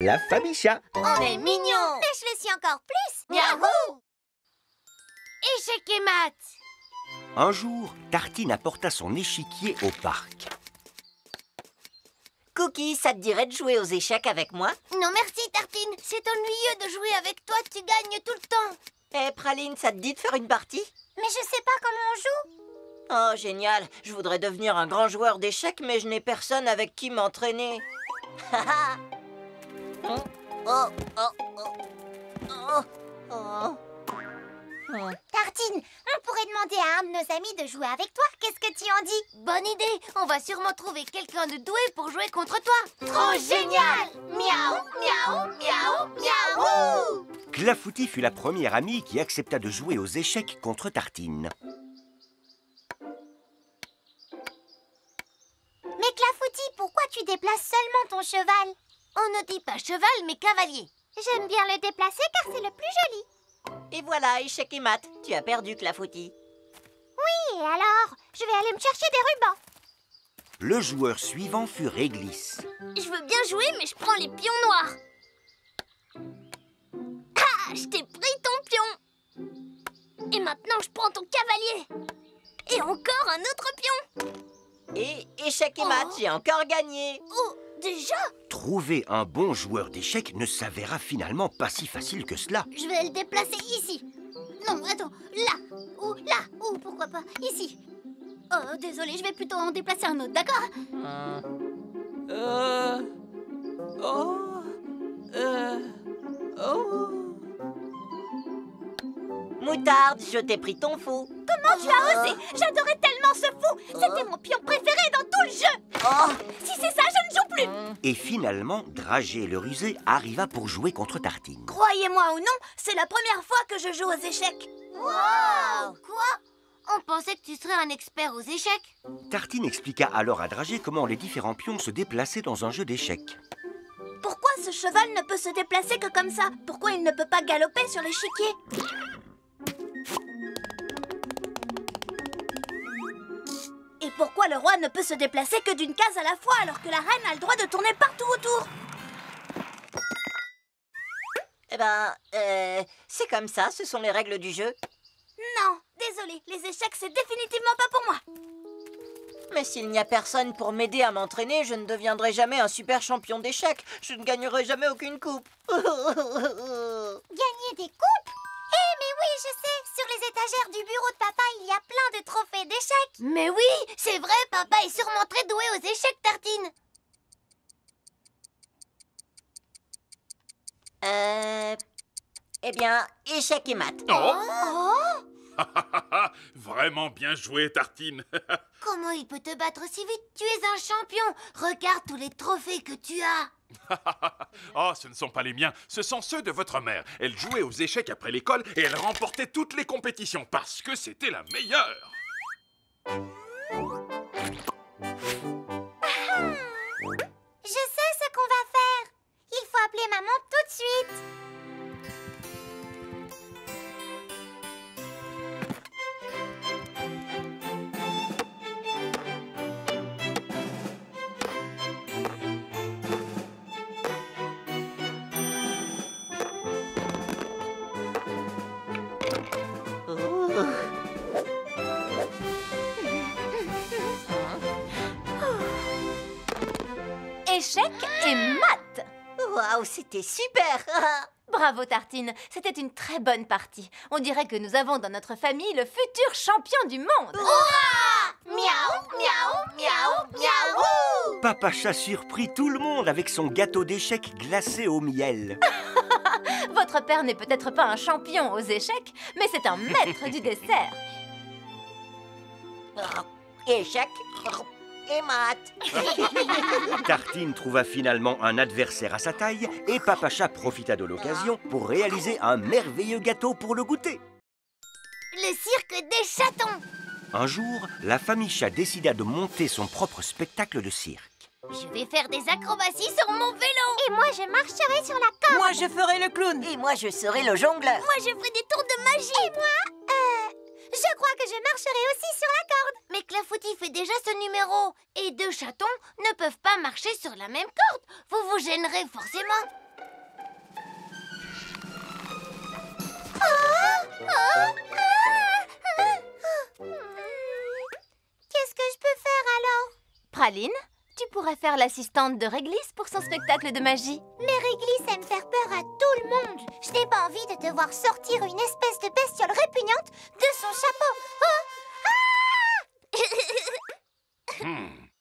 La famille chat. On est mignons. Mais je le suis encore plus. Miaou. Échec et maths. Un jour, Tartine apporta son échiquier au parc. Cookie, ça te dirait de jouer aux échecs avec moi? Non merci Tartine, c'est ennuyeux de jouer avec toi, tu gagnes tout le temps. Eh, Praline, ça te dit de faire une partie? Mais je sais pas comment on joue. Oh, génial. Je voudrais devenir un grand joueur d'échecs, mais je n'ai personne avec qui m'entraîner. Oh, oh, oh, oh, oh. Tartine, on pourrait demander à un de nos amis de jouer avec toi. Qu'est-ce que tu en dis? Bonne idée, on va sûrement trouver quelqu'un de doué pour jouer contre toi. Trop génial! Miaou, miaou, miaou, miaou! Clafoutis fut la première amie qui accepta de jouer aux échecs contre Tartine. Mais Clafoutis, pourquoi tu déplaces seulement ton cheval? On ne dit pas cheval, mais cavalier. J'aime bien le déplacer car c'est le plus joli. Et voilà, échec et maths. Tu as perdu, Clafoutis. Oui, et alors? Je vais aller me chercher des rubans. Le joueur suivant fut Réglisse. Je veux bien jouer, mais je prends les pions noirs. Ah, je t'ai pris ton pion. Et maintenant, je prends ton cavalier. Et encore un autre pion. Et échec et maths, j'ai encore gagné. Oh, déjà? Trouver un bon joueur d'échecs ne s'avéra finalement pas si facile que cela. Je vais le déplacer ici. Non, attends, là, ou pourquoi pas, ici. Oh, désolé, je vais plutôt en déplacer un autre, d'accord? Moutarde, je t'ai pris ton fou. Comment tu as osé? J'adorais tellement ce fou. C'était mon pion préféré dans tout le jeu. Oh. Si c'est ça, je ne joue plus. Et finalement, Dragé le rusé arriva pour jouer contre Tartine. Croyez-moi ou non, c'est la première fois que je joue aux échecs. Wow! Quoi? On pensait que tu serais un expert aux échecs. Tartine expliqua alors à Dragé comment les différents pions se déplaçaient dans un jeu d'échecs. Pourquoi ce cheval ne peut se déplacer que comme ça? Pourquoi il ne peut pas galoper sur l'échiquier? Et pourquoi le roi ne peut se déplacer que d'une case à la fois alors que la reine a le droit de tourner partout autour? Eh ben, c'est comme ça, ce sont les règles du jeu. Non, désolé, les échecs c'est définitivement pas pour moi. Mais s'il n'y a personne pour m'aider à m'entraîner, je ne deviendrai jamais un super champion d'échecs. Je ne gagnerai jamais aucune coupe. Gagner des coupes? Eh, mais oui, je sais. Sur les étagères du bureau de papa, il y a plein de trophées d'échecs. Mais oui, c'est vrai, papa est sûrement très doué aux échecs, Tartine. Eh bien, échec et maths. Oh! Vraiment bien joué, Tartine. Comment il peut te battre si vite? Tu es un champion. Regarde tous les trophées que tu as. Oh, ce ne sont pas les miens, ce sont ceux de votre mère. Elle jouait aux échecs après l'école et elle remportait toutes les compétitions parce que c'était la meilleure. Je sais ce qu'on va faire. Il faut appeler maman tout de suite. Échecs et maths. Waouh, c'était super. Bravo Tartine, c'était une très bonne partie. On dirait que nous avons dans notre famille le futur champion du monde. Miaou, miaou, miaou, miaou. Papa Chat surprit tout le monde avec son gâteau d'échecs glacé au miel. Votre père n'est peut-être pas un champion aux échecs, mais c'est un maître du dessert. Échec et maths. Tartine trouva finalement un adversaire à sa taille et Papa Chat profita de l'occasion pour réaliser un merveilleux gâteau pour le goûter. Le cirque des chatons. Un jour, la famille Chat décida de monter son propre spectacle de cirque. Je vais faire des acrobaties sur mon vélo. Et moi, je marcherai sur la corde. Moi, je ferai le clown. Et moi, je serai le jongleur. Moi, je ferai des tours de magie. Et moi, je crois que je marcherai aussi sur la corde. Mais Clafoutis fait déjà ce numéro. Et deux chatons ne peuvent pas marcher sur la même corde. Vous vous gênerez forcément. Qu'est-ce que je peux faire alors? Praline, tu pourrais faire l'assistante de Réglisse pour son spectacle de magie. Mais Réglisse aime faire peur à tout le monde. Je n'ai pas envie de te voir sortir une espèce de bestiole répugnante de son chapeau.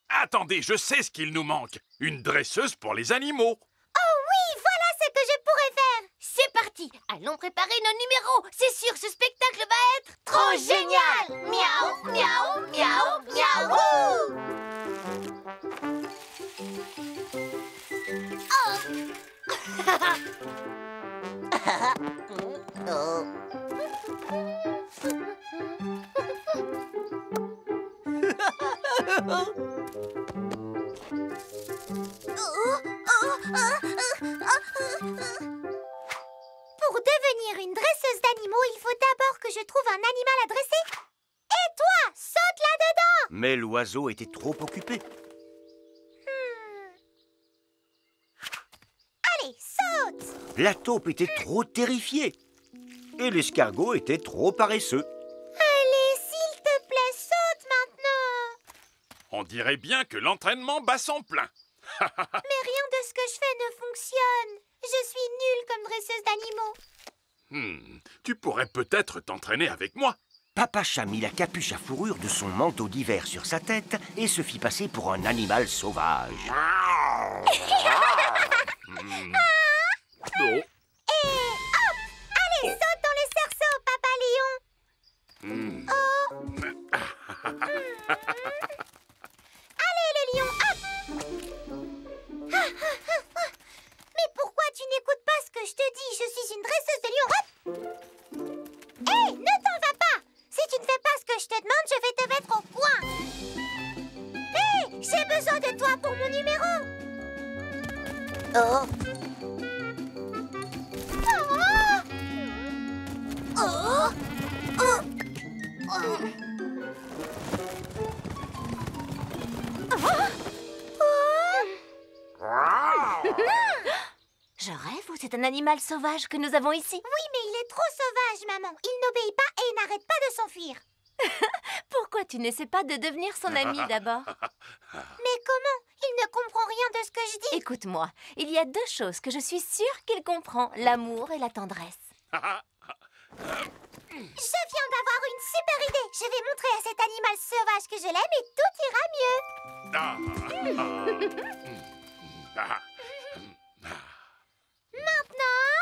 Attendez, je sais ce qu'il nous manque. Une dresseuse pour les animaux. Oh oui, voilà ce que je pourrais faire. C'est parti. Allons préparer nos numéros. C'est sûr, ce spectacle va être Trop génial. Miaou, miaou, miaou, miaou. Pour devenir une dresseuse d'animaux, il faut d'abord que je trouve un animal à dresser. Et toi, saute là-dedans! Mais l'oiseau était trop occupé. Allez, saute! La taupe était trop terrifiée. Et l'escargot était trop paresseux. Allez, s'il te plaît, saute maintenant! On dirait bien que l'entraînement bat son plein. Mais rien de ce que je fais ne fonctionne. Je suis nulle comme dresseuse d'animaux. Tu pourrais peut-être t'entraîner avec moi. Papa Chat mit la capuche à fourrure de son manteau d'hiver sur sa tête et se fit passer pour un animal sauvage. Oh. Et hop! Allez, saute dans le cerceau, Papa Lion! Allez, le lion, hop! Mais pourquoi tu n'écoutes pas ce que je te dis? Je suis une dresseuse de lion, hop! Hé, ne t'en va pas! Si tu ne fais pas ce que je te demande, je vais te mettre au coin! Hé, j'ai besoin de toi pour mon numéro! Oh! Je rêve ou c'est un animal sauvage que nous avons ici? Oui, mais il est trop sauvage, maman. Il n'obéit pas et n'arrête pas de s'enfuir. Pourquoi tu n'essaies pas de devenir son ami d'abord? Mais comment? Il ne comprend rien de ce que je dis. Écoute-moi, il y a deux choses que je suis sûre qu'il comprend, l'amour et la tendresse. Je viens d'avoir une super idée. Je vais montrer à cet animal sauvage que je l'aime et tout ira mieux. Maintenant,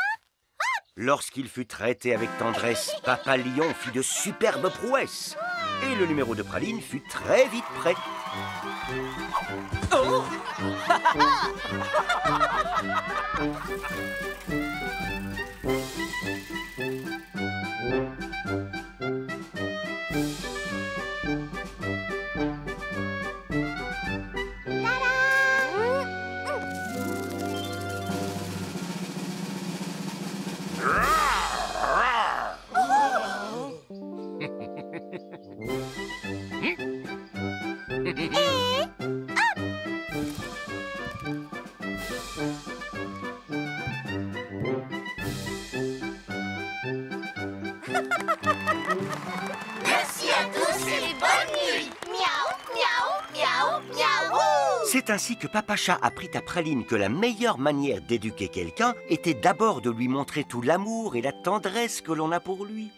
Lorsqu'il fut traité avec tendresse, Papa Lion fit de superbes prouesses. Et le numéro de Praline fut très vite prêt. merci à tous et bonne nuit. Miaou, miaou, miaou, miaou. C'est ainsi que Papa Chat apprit à Praline que la meilleure manière d'éduquer quelqu'un était d'abord de lui montrer tout l'amour et la tendresse que l'on a pour lui.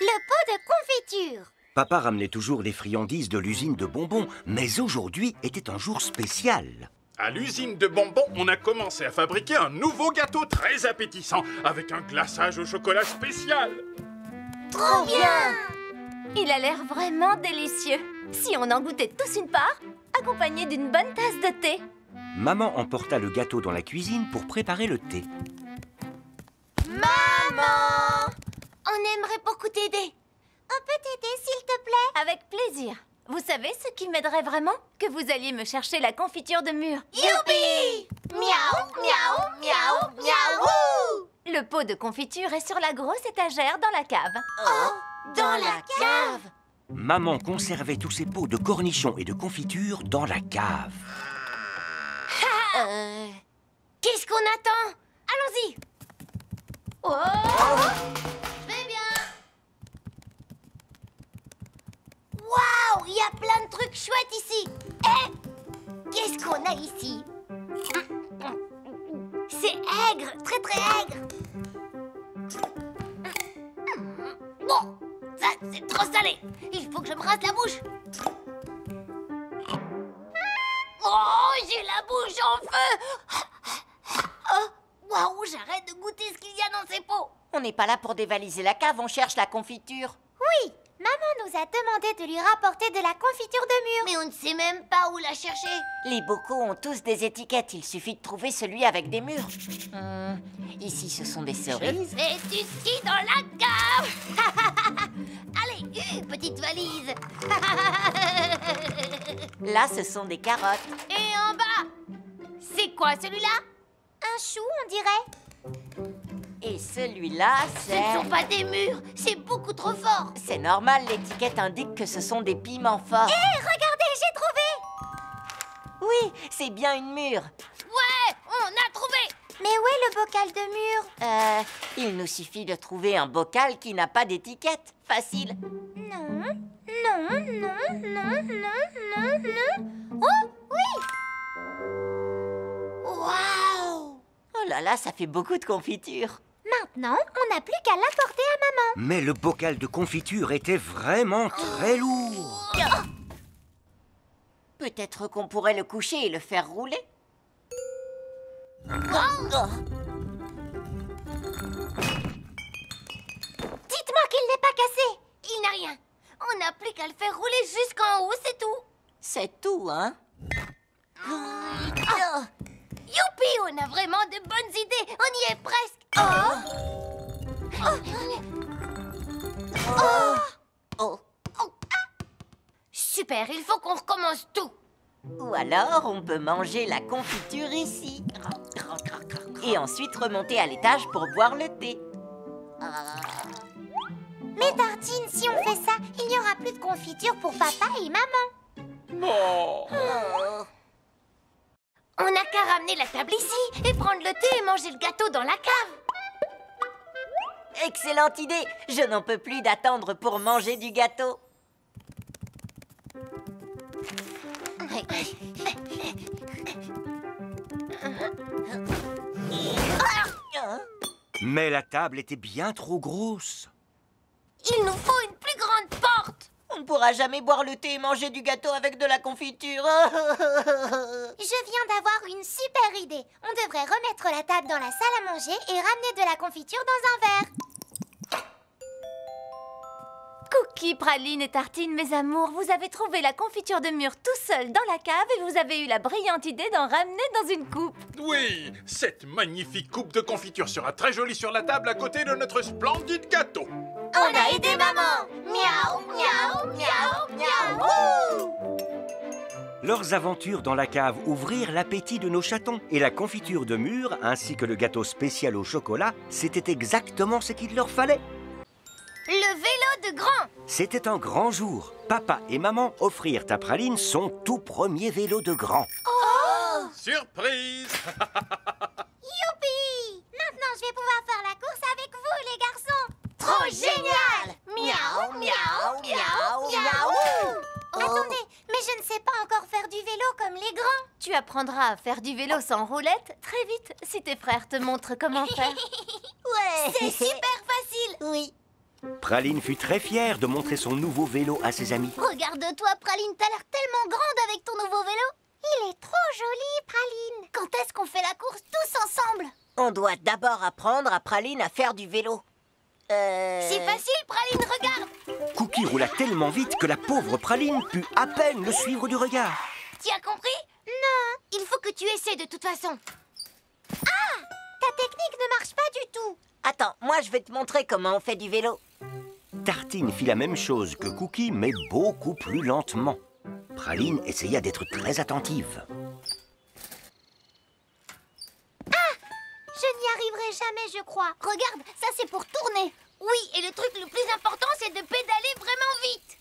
Le pot de confiture. Papa ramenait toujours les friandises de l'usine de bonbons, mais aujourd'hui était un jour spécial. À l'usine de bonbons, on a commencé à fabriquer un nouveau gâteau très appétissant avec un glaçage au chocolat spécial. Trop bien. Il a l'air vraiment délicieux. Si on en goûtait tous une part, accompagné d'une bonne tasse de thé. Maman emporta le gâteau dans la cuisine pour préparer le thé. Maman! On aimerait beaucoup t'aider. On peut t'aider, s'il te plaît? Avec plaisir. Vous savez ce qui m'aiderait vraiment? Que vous alliez me chercher la confiture de mûre. Youpi! Miaou, miaou, miaou, miaou. Le pot de confiture est sur la grosse étagère dans la cave. Dans la cave. Maman conservait tous ses pots de cornichons et de confiture dans la cave. Qu'est-ce qu'on attend? Allons-y. Oh! Je vais bien. Waouh, il y a plein de trucs chouettes ici. Eh, qu'est-ce qu'on a ici? C'est aigre, très très aigre. Bon, ça c'est trop salé. Il faut que je me rase la bouche. Oh, j'ai la bouche en feu. Oh, waouh, j'arrête de goûter ce qu'il y a dans ces pots. On n'est pas là pour dévaliser la cave, on cherche la confiture. Oui, maman nous a demandé de lui rapporter de la confiture de mûre. Mais on ne sait même pas où la chercher. Les bocaux ont tous des étiquettes, il suffit de trouver celui avec des mûres. Ici, ce sont des cerises. Et du ski dans la cave. Allez, petite valise. Là, ce sont des carottes. Et en bas, c'est quoi celui-là? Un chou, on dirait. Et celui-là, Ce ne sont pas des mûres, c'est beaucoup trop fort. C'est normal, l'étiquette indique que ce sont des piments forts. Hé, regardez, j'ai trouvé. Oui, c'est bien une mûre. Ouais, on a trouvé. Mais où est le bocal de mûre? Il nous suffit de trouver un bocal qui n'a pas d'étiquette. Facile. Non, non, non, non, non, non, non. Oh, oui. Waouh. Oh là là, ça fait beaucoup de confiture. Maintenant, on n'a plus qu'à l'apporter à maman. Mais le bocal de confiture était vraiment très lourd. Peut-être qu'on pourrait le coucher et le faire rouler. Dites-moi qu'il n'est pas cassé. Il n'a rien. On n'a plus qu'à le faire rouler jusqu'en haut, c'est tout. C'est tout, hein? Youpi, on a vraiment de bonnes idées. On y est presque. Oh. Super, il faut qu'on recommence tout. Ou alors, on peut manger la confiture ici. Et ensuite remonter à l'étage pour boire le thé. Mais Tartine, si on fait ça, il n'y aura plus de confiture pour papa et maman. On n'a qu'à ramener la table ici et prendre le thé et manger le gâteau dans la cave. Excellente idée! Je n'en peux plus d'attendre pour manger du gâteau. Mais la table était bien trop grosse. Il nous faut une plus grande porte. On ne pourra jamais boire le thé et manger du gâteau avec de la confiture. Je viens d'avoir une super idée. On devrait remettre la table dans la salle à manger et ramener de la confiture dans un verre. Cookie, Praline et Tartine, mes amours, vous avez trouvé la confiture de mûre tout seul dans la cave et vous avez eu la brillante idée d'en ramener dans une coupe. Oui, cette magnifique coupe de confiture sera très jolie sur la table à côté de notre splendide gâteau. On a aidé maman. Miaou, miaou, miaou, miaou. Leurs aventures dans la cave ouvrirent l'appétit de nos chatons. Et la confiture de mûre, ainsi que le gâteau spécial au chocolat, c'était exactement ce qu'il leur fallait. Le vélo de grand. C'était un grand jour. Papa et maman offrirent à Praline son tout premier vélo de grand. Surprise! Youpi! Maintenant, je vais pouvoir faire la course avec vous, les garçons. Trop génial. Miaou, miaou, miaou, miaou. Attendez, mais je ne sais pas encore faire du vélo comme les grands. Tu apprendras à faire du vélo sans roulette très vite si tes frères te montrent comment faire. Ouais. C'est super facile. Oui. Praline fut très fière de montrer son nouveau vélo à ses amis. Regarde-toi, Praline, t'as l'air tellement grande avec ton nouveau vélo. Il est trop joli, Praline. Quand est-ce qu'on fait la course tous ensemble? On doit d'abord apprendre à Praline à faire du vélo. C'est facile, Praline, regarde. Cookie roula tellement vite que la pauvre Praline put à peine le suivre du regard. Tu as compris? Non. Il faut que tu essaies de toute façon. Ta technique ne marche pas du tout. Attends, moi je vais te montrer comment on fait du vélo. Tartine fit la même chose que Cookie, mais beaucoup plus lentement. Praline essaya d'être très attentive. Je n'y arriverai jamais, je crois. Regarde, ça c'est pour tourner. Oui, et le truc le plus important, c'est de pédaler vraiment vite.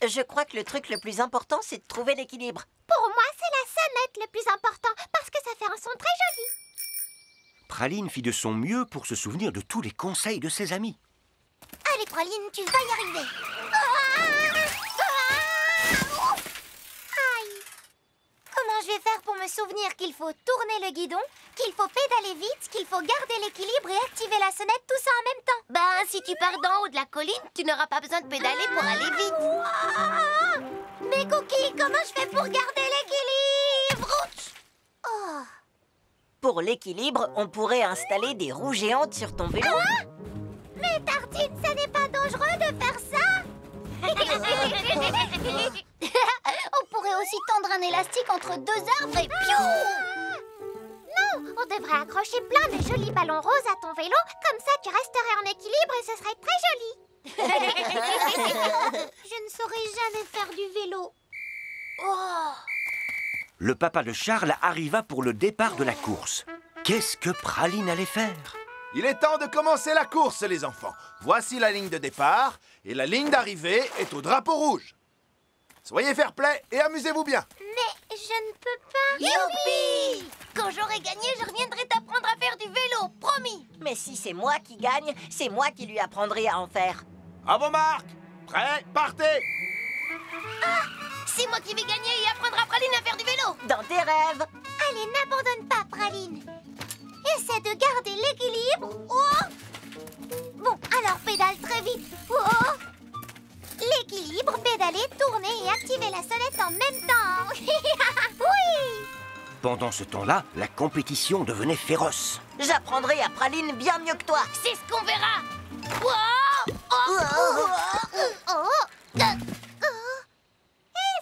Je crois que le truc le plus important, c'est de trouver l'équilibre. Pour moi, c'est la sonnette le plus important parce que ça fait un son très joli. Praline fit de son mieux pour se souvenir de tous les conseils de ses amis. Allez, Praline, tu vas y arriver. pour me souvenir qu'il faut tourner le guidon, qu'il faut pédaler vite, qu'il faut garder l'équilibre et activer la sonnette, tout ça en même temps. Ben, si tu pars d'en haut de la colline, tu n'auras pas besoin de pédaler pour aller vite. Mais Cookie, comment je fais pour garder l'équilibre? Oh. Pour l'équilibre, on pourrait installer des roues géantes sur ton vélo. Mais Tartine, ça n'est pas dangereux de faire ça? On pourrait aussi tendre un élastique entre deux arbres et piou! Non, on devrait accrocher plein de jolis ballons roses à ton vélo, comme ça tu resterais en équilibre et ce serait très joli. Je ne saurais jamais faire du vélo. Oh. Le papa de Charles arriva pour le départ de la course. Qu'est-ce que Praline allait faire? Il est temps de commencer la course, les enfants. Voici la ligne de départ et la ligne d'arrivée est au drapeau rouge. Soyez fair-play et amusez-vous bien. Mais je ne peux pas. Youpi! Quand j'aurai gagné, je reviendrai t'apprendre à faire du vélo, promis! Mais si c'est moi qui gagne, c'est moi qui lui apprendrai à en faire. À vos marques. Prêts, partez. C'est moi qui vais gagner et apprendre à Praline à faire du vélo! Dans tes rêves. Allez, n'abandonne pas, Praline. Essaie de garder l'équilibre. Oh! Bon, alors pédale très vite. Oh! L'équilibre, pédaler, tourner et activer la sonnette en même temps. Oui! Pendant ce temps-là, la compétition devenait féroce. J'apprendrai à Praline bien mieux que toi. C'est ce qu'on verra! Wow! Oh! Eh,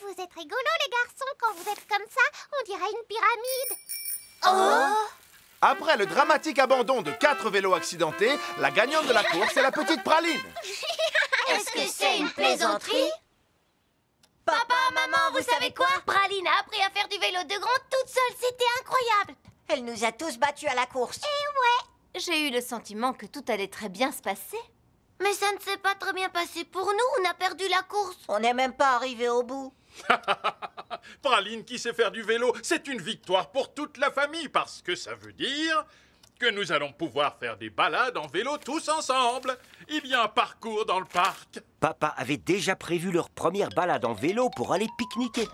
vous êtes rigolos, les garçons, quand vous êtes comme ça, on dirait une pyramide. Après le dramatique abandon de 4 vélos accidentés, la gagnante de la course est la petite Praline. Est-ce que c'est une plaisanterie? Papa, maman, vous savez quoi? Praline a appris à faire du vélo de grand toute seule, c'était incroyable! Elle nous a tous battus à la course. J'ai eu le sentiment que tout allait très bien se passer. Mais ça ne s'est pas très bien passé pour nous, on a perdu la course. On n'est même pas arrivé au bout. Praline qui sait faire du vélo, c'est une victoire pour toute la famille parce que ça veut dire que nous allons pouvoir faire des balades en vélo tous ensemble. Il y a un parcours dans le parc. Papa avait déjà prévu leur première balade en vélo pour aller pique-niquer.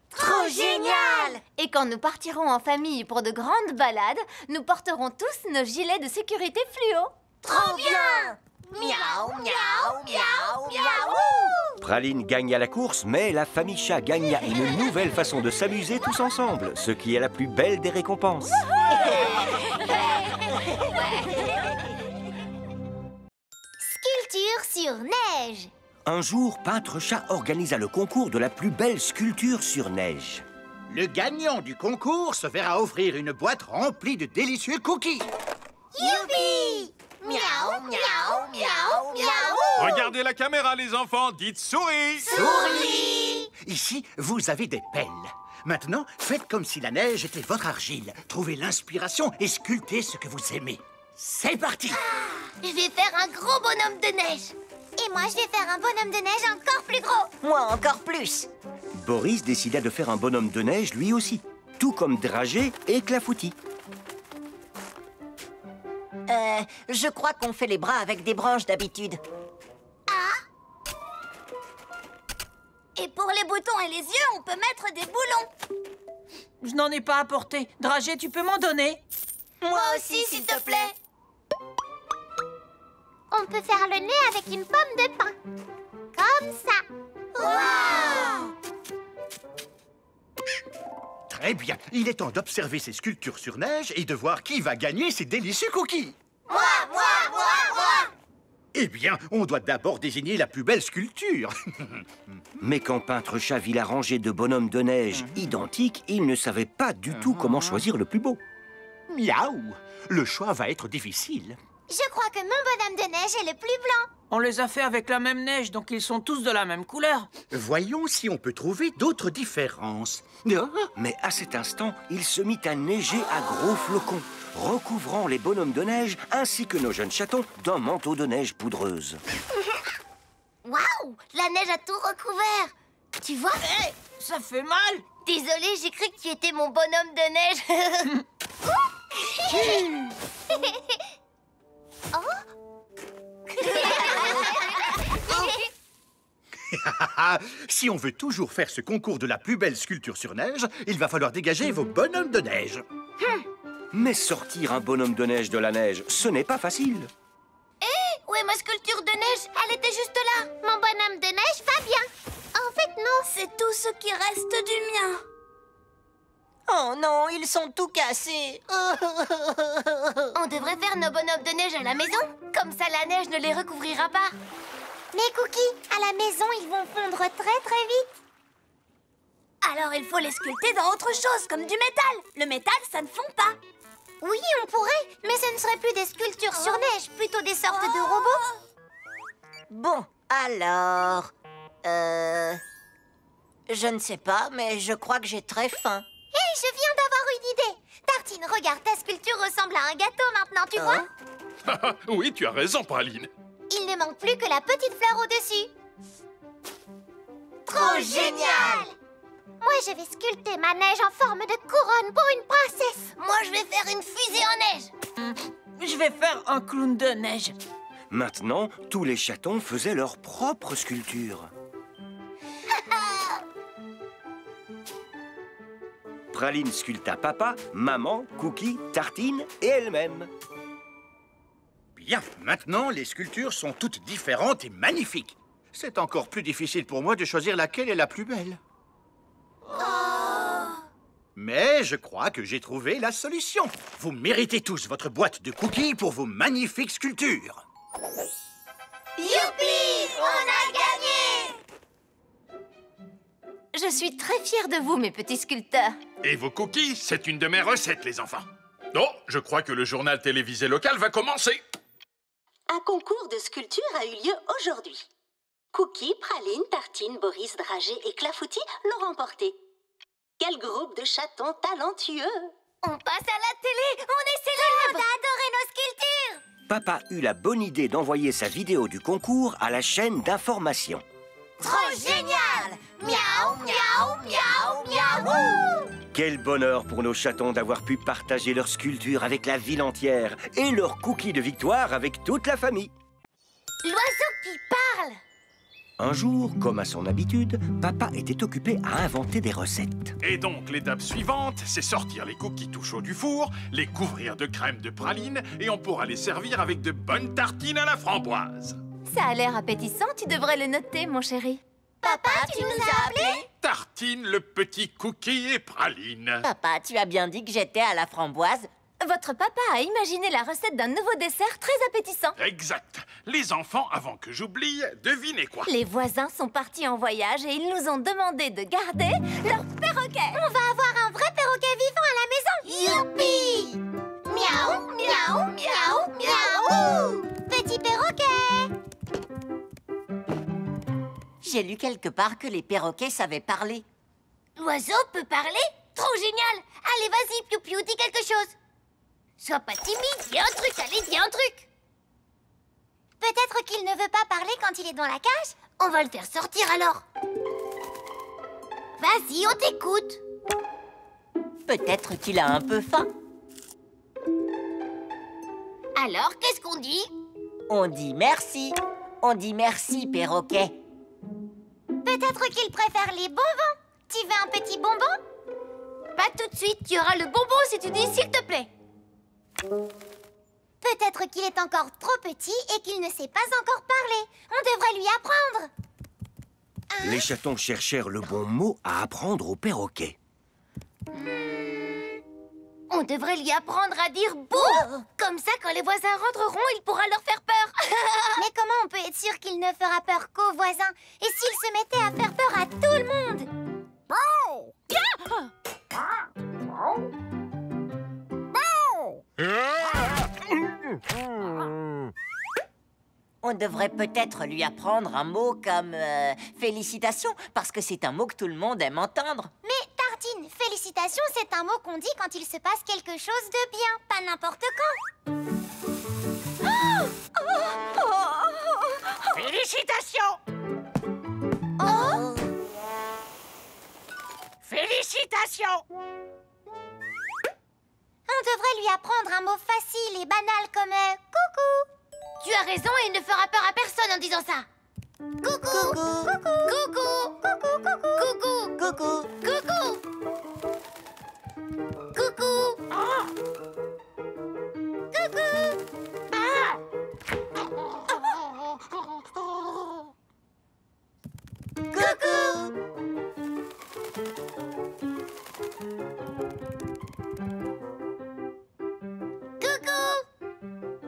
Trop génial! Et quand nous partirons en famille pour de grandes balades, nous porterons tous nos gilets de sécurité fluo. Trop bien! Miaou, miaou, miaou, miaou. Praline gagna la course, mais la famille chat gagna une nouvelle façon de s'amuser tous ensemble, ce qui est la plus belle des récompenses. Sculpture sur neige. Un jour, Peintre Chat organisa le concours de la plus belle sculpture sur neige. Le gagnant du concours se verra offrir une boîte remplie de délicieux cookies. Youpi! Miaou, miaou, miaou, miaou! Regardez la caméra, les enfants, dites souris. Souris! Ici, vous avez des pelles. Maintenant, faites comme si la neige était votre argile. Trouvez l'inspiration et sculptez ce que vous aimez. C'est parti! Je vais faire un gros bonhomme de neige. Et moi, je vais faire un bonhomme de neige encore plus gros. Moi encore plus. Boris décida de faire un bonhomme de neige lui aussi, tout comme Dragé et Clafoutis. Je crois qu'on fait les bras avec des branches d'habitude. Et pour les boutons et les yeux, on peut mettre des boulons. Je n'en ai pas apporté. Dragé, tu peux m'en donner? Moi aussi, s'il te plaît. On peut faire le nez avec une pomme de pin. Comme ça. Waouh! Très bien. Il est temps d'observer ces sculptures sur neige et de voir qui va gagner ces délicieux cookies. Moi! Eh bien, on doit d'abord désigner la plus belle sculpture. Mais quand Peintre Chat vit la rangée de bonhommes de neige identiques, il ne savait pas du tout comment choisir le plus beau. Miaou! Le choix va être difficile. Je crois que mon bonhomme de neige est le plus blanc. On les a fait avec la même neige, donc ils sont tous de la même couleur. Voyons si on peut trouver d'autres différences. Mais à cet instant, il se mit à neiger à gros flocons, recouvrant les bonhommes de neige ainsi que nos jeunes chatons d'un manteau de neige poudreuse. Waouh! La neige a tout recouvert. Tu vois? Hé, ça fait mal. Désolée, j'ai cru que tu étais mon bonhomme de neige. Si on veut toujours faire ce concours de la plus belle sculpture sur neige, il va falloir dégager vos bonhommes de neige. Mais sortir un bonhomme de neige de la neige, ce n'est pas facile. Où est ma sculpture de neige? Elle était juste là. Mon bonhomme de neige va bien. En fait, non. C'est tout ce qui reste du mien. Oh non, ils sont tout cassés. On devrait faire nos bonhommes de neige à la maison. Comme ça, la neige ne les recouvrira pas. Mais Cookie, à la maison, ils vont fondre très vite. Alors il faut les sculpter dans autre chose, comme du métal. Le métal, ça ne fond pas. Oui, on pourrait, mais ce ne serait plus des sculptures sur neige, plutôt des sortes de robots. Bon, alors... Je ne sais pas, mais je crois que j'ai très faim. Hé, je viens d'avoir une idée. Tartine, regarde, ta sculpture ressemble à un gâteau maintenant, tu vois? Oui, tu as raison, Praline. Il ne manque plus que la petite fleur au-dessus. Trop génial! Moi, je vais sculpter ma neige en forme de couronne pour une princesse. Moi, je vais faire une fusée en neige. Je vais faire un clown de neige. Maintenant, tous les chatons faisaient leur propre sculpture. Praline sculpta papa, maman, Cookie, Tartine et elle-même. Bien, maintenant, les sculptures sont toutes différentes et magnifiques. C'est encore plus difficile pour moi de choisir laquelle est la plus belle. Mais je crois que j'ai trouvé la solution. Vous méritez tous votre boîte de cookies pour vos magnifiques sculptures. Youpi! On a gagné! Je suis très fière de vous, mes petits sculpteurs. Et vos cookies, c'est une de mes recettes, les enfants. Oh, je crois que le journal télévisé local va commencer. Un concours de sculpture a eu lieu aujourd'hui. Cookie, Praline, Tartine, Boris, Dragé et Clafoutis l'ont remporté. Quel groupe de chatons talentueux! On passe à la télé. On est célèbres. On a adoré nos sculptures! Papa eut la bonne idée d'envoyer sa vidéo du concours à la chaîne d'information. Trop génial! Miaou, miaou, miaou, miaou! Quel bonheur pour nos chatons d'avoir pu partager leur sculpture avec la ville entière et leur cookie de victoire avec toute la famille. L'oiseau qui parle. Un jour, comme à son habitude, papa était occupé à inventer des recettes. Et donc, l'étape suivante, c'est sortir les cookies tout chauds du four, les couvrir de crème de praline, et on pourra les servir avec de bonnes tartines à la framboise. Ça a l'air appétissant, tu devrais le noter, mon chéri. Papa, tu nous as appelés? Tartine, le petit cookie et praline. Papa, tu as bien dit que j'étais à la framboise? Votre papa a imaginé la recette d'un nouveau dessert très appétissant. Exact. Les enfants, avant que j'oublie, devinez quoi? Les voisins sont partis en voyage et ils nous ont demandé de garder leur perroquet. On va avoir un vrai perroquet vivant à la maison. Youpi! Miaou, miaou, miaou, miaou! Petit perroquet! J'ai lu quelque part que les perroquets savaient parler. L'oiseau peut parler? Trop génial. Allez, vas-y, Piou Piou, dis quelque chose. Sois pas timide, dis un truc, allez, dis un truc. Peut-être qu'il ne veut pas parler quand il est dans la cage? On va le faire sortir alors. Vas-y, on t'écoute. Peut-être qu'il a un peu faim. Alors, qu'est-ce qu'on dit? On dit merci. On dit merci, perroquet. Peut-être qu'il préfère les bonbons. Tu veux un petit bonbon? Pas tout de suite, tu auras le bonbon si tu dis s'il te plaît. Peut-être qu'il est encore trop petit et qu'il ne sait pas encore parler. On devrait lui apprendre. Les chatons cherchèrent le bon mot à apprendre au perroquet. On devrait lui apprendre à dire bouh. Comme ça, quand les voisins rentreront, il pourra leur faire peur. Mais comment on peut être sûr qu'il ne fera peur qu'aux voisins? Et s'il se mettait à faire peur à tout le monde? On devrait peut-être lui apprendre un mot comme félicitations, parce que c'est un mot que tout le monde aime entendre. Mais Tartine, félicitations, c'est un mot qu'on dit quand il se passe quelque chose de bien, pas n'importe quand. Félicitations! Oh! Félicitations! On devrait lui apprendre un mot facile et banal comme coucou. Tu as raison et il ne fera peur à personne en disant ça. Coucou. Coucou. Coucou. Coucou. Coucou. Coucou.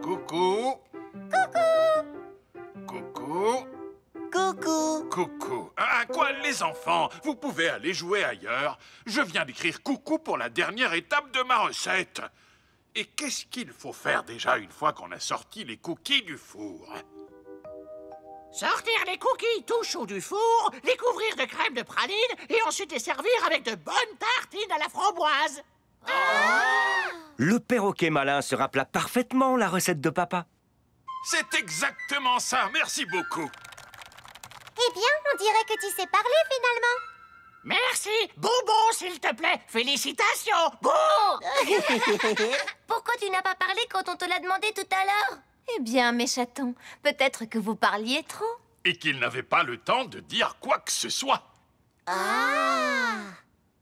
Coucou. Coucou. Coucou. Coucou. Ah, quoi, les enfants? Vous pouvez aller jouer ailleurs. Je viens d'écrire coucou pour la dernière étape de ma recette. Et qu'est-ce qu'il faut faire déjà une fois qu'on a sorti les cookies du four? Sortir les cookies tout chauds du four, les couvrir de crème de praline et ensuite les servir avec de bonnes tartines à la framboise. Le perroquet malin se rappela parfaitement la recette de papa. C'est exactement ça. Merci beaucoup. Eh bien, on dirait que tu sais parler finalement. Merci. Bonbon, s'il te plaît. Félicitations. Bon. Pourquoi tu n'as pas parlé quand on te l'a demandé tout à l'heure? Eh bien, mes chatons, peut-être que vous parliez trop. Et qu'il n'avait pas le temps de dire quoi que ce soit. On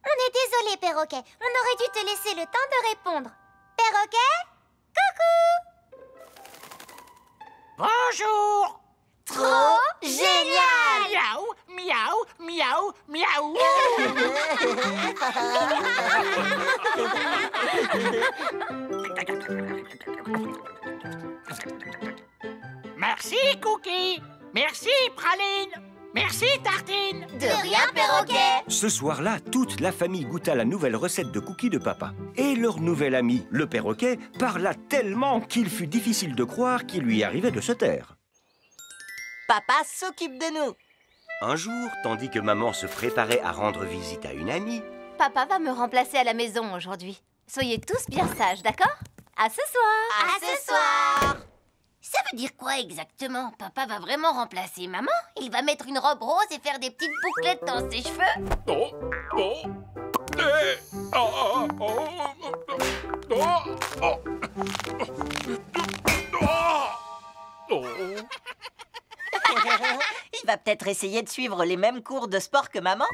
est désolé, perroquet. On aurait dû te laisser le temps de répondre. Perroquet? Coucou! Bonjour. Trop génial! Miaou, miaou, miaou, miaou. Merci, Cookie. Merci, Praline. Merci, Tartine. De rien, perroquet. Ce soir-là, toute la famille goûta la nouvelle recette de cookies de papa. Et leur nouvel ami, le perroquet, parla tellement qu'il fut difficile de croire qu'il lui arrivait de se taire. Papa s'occupe de nous. Un jour, tandis que maman se préparait à rendre visite à une amie, Papa va me remplacer à la maison aujourd'hui. Soyez tous bien sages, d'accord? À ce soir. À ce soir. Ça veut dire quoi exactement? Papa va vraiment remplacer maman? Il va mettre une robe rose et faire des petites bouclettes dans ses cheveux? Oh, oh, eh, oh, oh, oh, oh, oh, oh. Il va peut-être essayer de suivre les mêmes cours de sport que maman.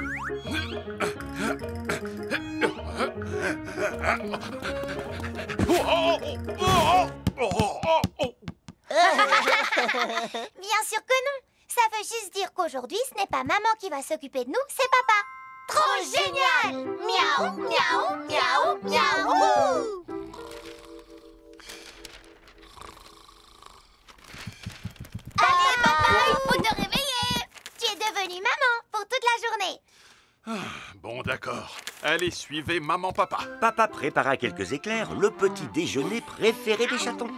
Bien sûr que non. Ça veut juste dire qu'aujourd'hui, ce n'est pas maman qui va s'occuper de nous, c'est papa. Trop génial! Miaou, miaou, miaou, miaou! Allez, papa, il faut te réveiller. Tu es devenue maman pour toute la journée. Bon, d'accord. Allez, suivez maman-papa. papa prépara quelques éclairs, le petit déjeuner préféré des chatons.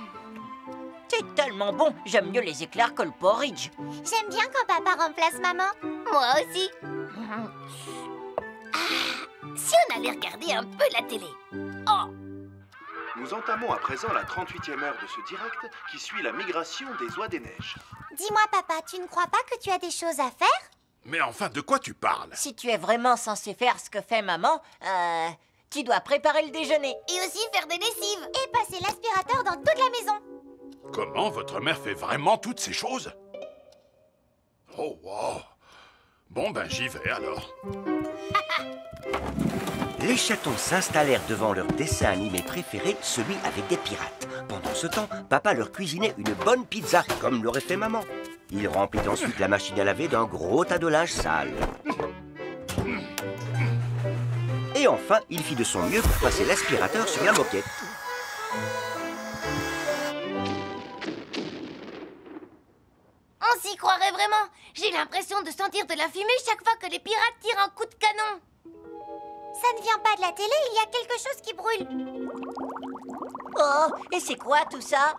C'est tellement bon. J'aime mieux les éclairs que le porridge. J'aime bien quand papa remplace maman. Moi aussi. Si on allait regarder un peu la télé. Oh, Nous entamons à présent la 38e heure de ce direct qui suit la migration des oies des neiges. Dis-moi, papa, tu ne crois pas que tu as des choses à faire? Mais enfin, de quoi tu parles? Si tu es vraiment censé faire ce que fait maman, tu dois préparer le déjeuner. et aussi faire des lessives. Et passer l'aspirateur dans toute la maison. Comment votre mère fait vraiment toutes ces choses? Oh, wow. Bon, ben, j'y vais alors. Les chatons s'installèrent devant leur dessin animé préféré, celui avec des pirates. Pendant ce temps, papa leur cuisinait une bonne pizza, comme l'aurait fait maman. Il remplit ensuite la machine à laver d'un gros tas de linge sale. Et enfin, il fit de son mieux pour passer l'aspirateur sur la moquette. On s'y croirait vraiment. J'ai l'impression de sentir de la fumée chaque fois que les pirates tirent un coup de canon. Ça ne vient pas de la télé, il y a quelque chose qui brûle. Oh, et c'est quoi tout ça?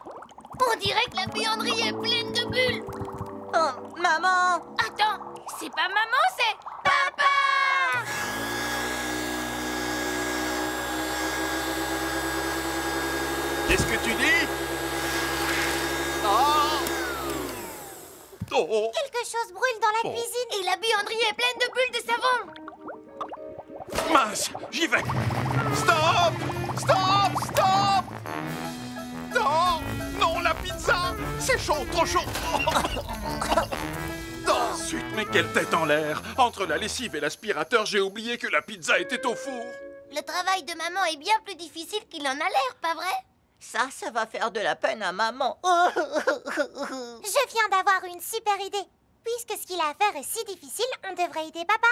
On dirait que la buanderie est pleine de bulles. Oh, maman! Attends, c'est pas maman, c'est papa. Qu'est-ce que tu dis? Oh! Oh! Quelque chose brûle dans la Oh. cuisine. Et la buanderie est pleine de bulles de savon. Mince, j'y vais. Stop! Stop! Stop! Non! Non, la pizza! C'est chaud, trop chaud! Oh! zut, mais quelle tête en l'air! Entre la lessive et l'aspirateur, j'ai oublié que la pizza était au four. Le travail de maman est bien plus difficile qu'il en a l'air, pas vrai? Ça va faire de la peine à maman. Je viens d'avoir une super idée. Puisque ce qu'il a à faire est si difficile, on devrait aider papa.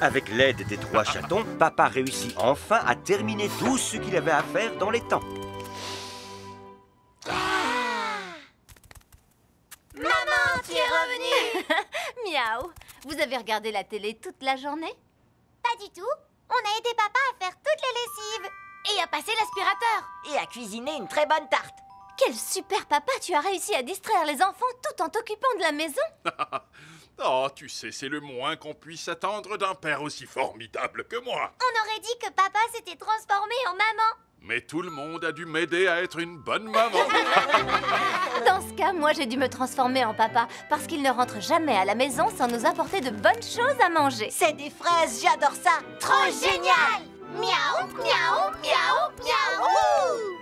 Avec l'aide des 3 chatons, papa réussit enfin à terminer tout ce qu'il avait à faire dans les temps. Maman, tu es revenue! Miaou. Vous avez regardé la télé toute la journée? Pas du tout. On a aidé papa à faire toutes les lessives. Et à passer l'aspirateur. Et à cuisiner une très bonne tarte. Quel super papa! Tu as réussi à distraire les enfants tout en t'occupant de la maison. Oh, tu sais, c'est le moins qu'on puisse attendre d'un père aussi formidable que moi. On aurait dit que papa s'était transformé en maman. Mais tout le monde a dû m'aider à être une bonne maman. Dans ce cas, moi j'ai dû me transformer en papa parce qu'il ne rentre jamais à la maison sans nous apporter de bonnes choses à manger. C'est des fraises, j'adore ça. Trop génial! Miaou, miaou, miaou, miaou!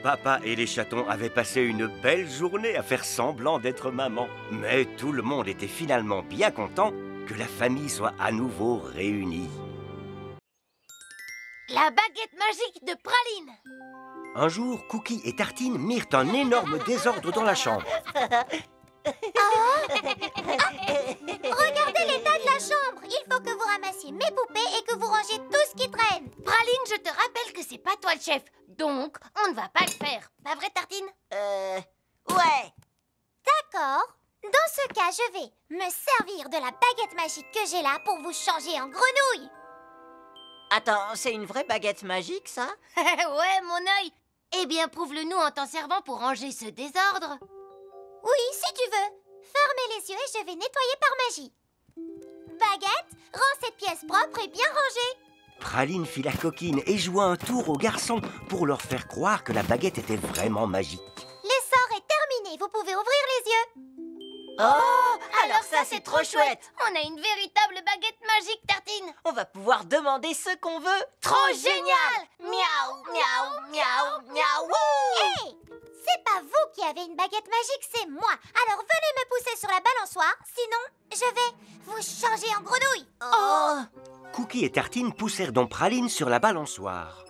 Papa et les chatons avaient passé une belle journée à faire semblant d'être maman. Mais tout le monde était finalement bien content que la famille soit à nouveau réunie. La baguette magique de Praline. Un jour, Cookie et Tartine mirent un énorme désordre dans la chambre. Regardez l'état de la chambre. Il faut que vous ramassiez mes poupées et que vous rangez tout ce qui traîne. Praline, je te rappelle que c'est pas toi le chef. Donc, on ne va pas le faire. Pas vrai, Tartine? Ouais. D'accord. Dans ce cas, je vais me servir de la baguette magique que j'ai là pour vous changer en grenouille. Attends, c'est une vraie baguette magique, ça? Ouais, mon œil. Eh bien, prouve-le-nous en t'en servant pour ranger ce désordre. Oui, si tu veux. Fermez les yeux et je vais nettoyer par magie. Baguette, rends cette pièce propre et bien rangée. Praline fit la coquine et joua un tour aux garçons pour leur faire croire que la baguette était vraiment magique. L'essor est terminé. Vous pouvez ouvrir les yeux. Oh, alors ça, c'est trop chouette. On a une véritable baguette magique, Tartine. On va pouvoir demander ce qu'on veut. Trop génial! Miaou, miaou, miaou, miaou. Hé! C'est pas vous qui avez une baguette magique, c'est moi. Alors venez me pousser sur la balançoire, sinon je vais vous changer en grenouille. Oh! Cookie et Tartine poussèrent donc Praline sur la balançoire.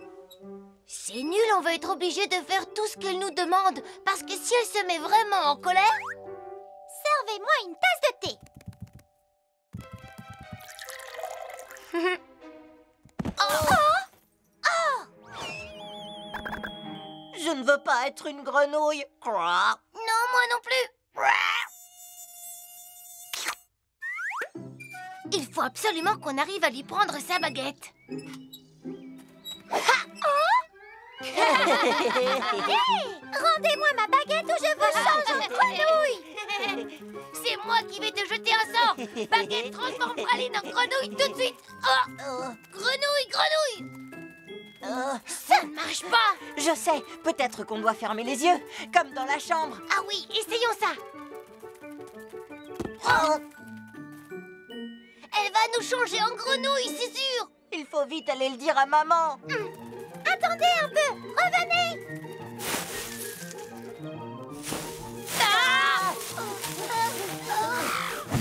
C'est nul, on va être obligé de faire tout ce qu'elle nous demande. Parce que si elle se met vraiment en colère... Servez-moi une tasse de thé. Je ne veux pas être une grenouille. Non, moi non plus. Il faut absolument qu'on arrive à lui prendre sa baguette. Rendez-moi ma baguette ou je vous change en grenouille. C'est moi qui vais te jeter un sort. Baguette, transforme Praline en grenouille tout de suite. Oh. Grenouille. Ça ne marche pas. Je sais, peut-être qu'on doit fermer les yeux, comme dans la chambre. Ah oui, essayons ça. Elle va nous changer en grenouille, c'est sûr. Il faut vite aller le dire à maman. Attendez un peu, revenez.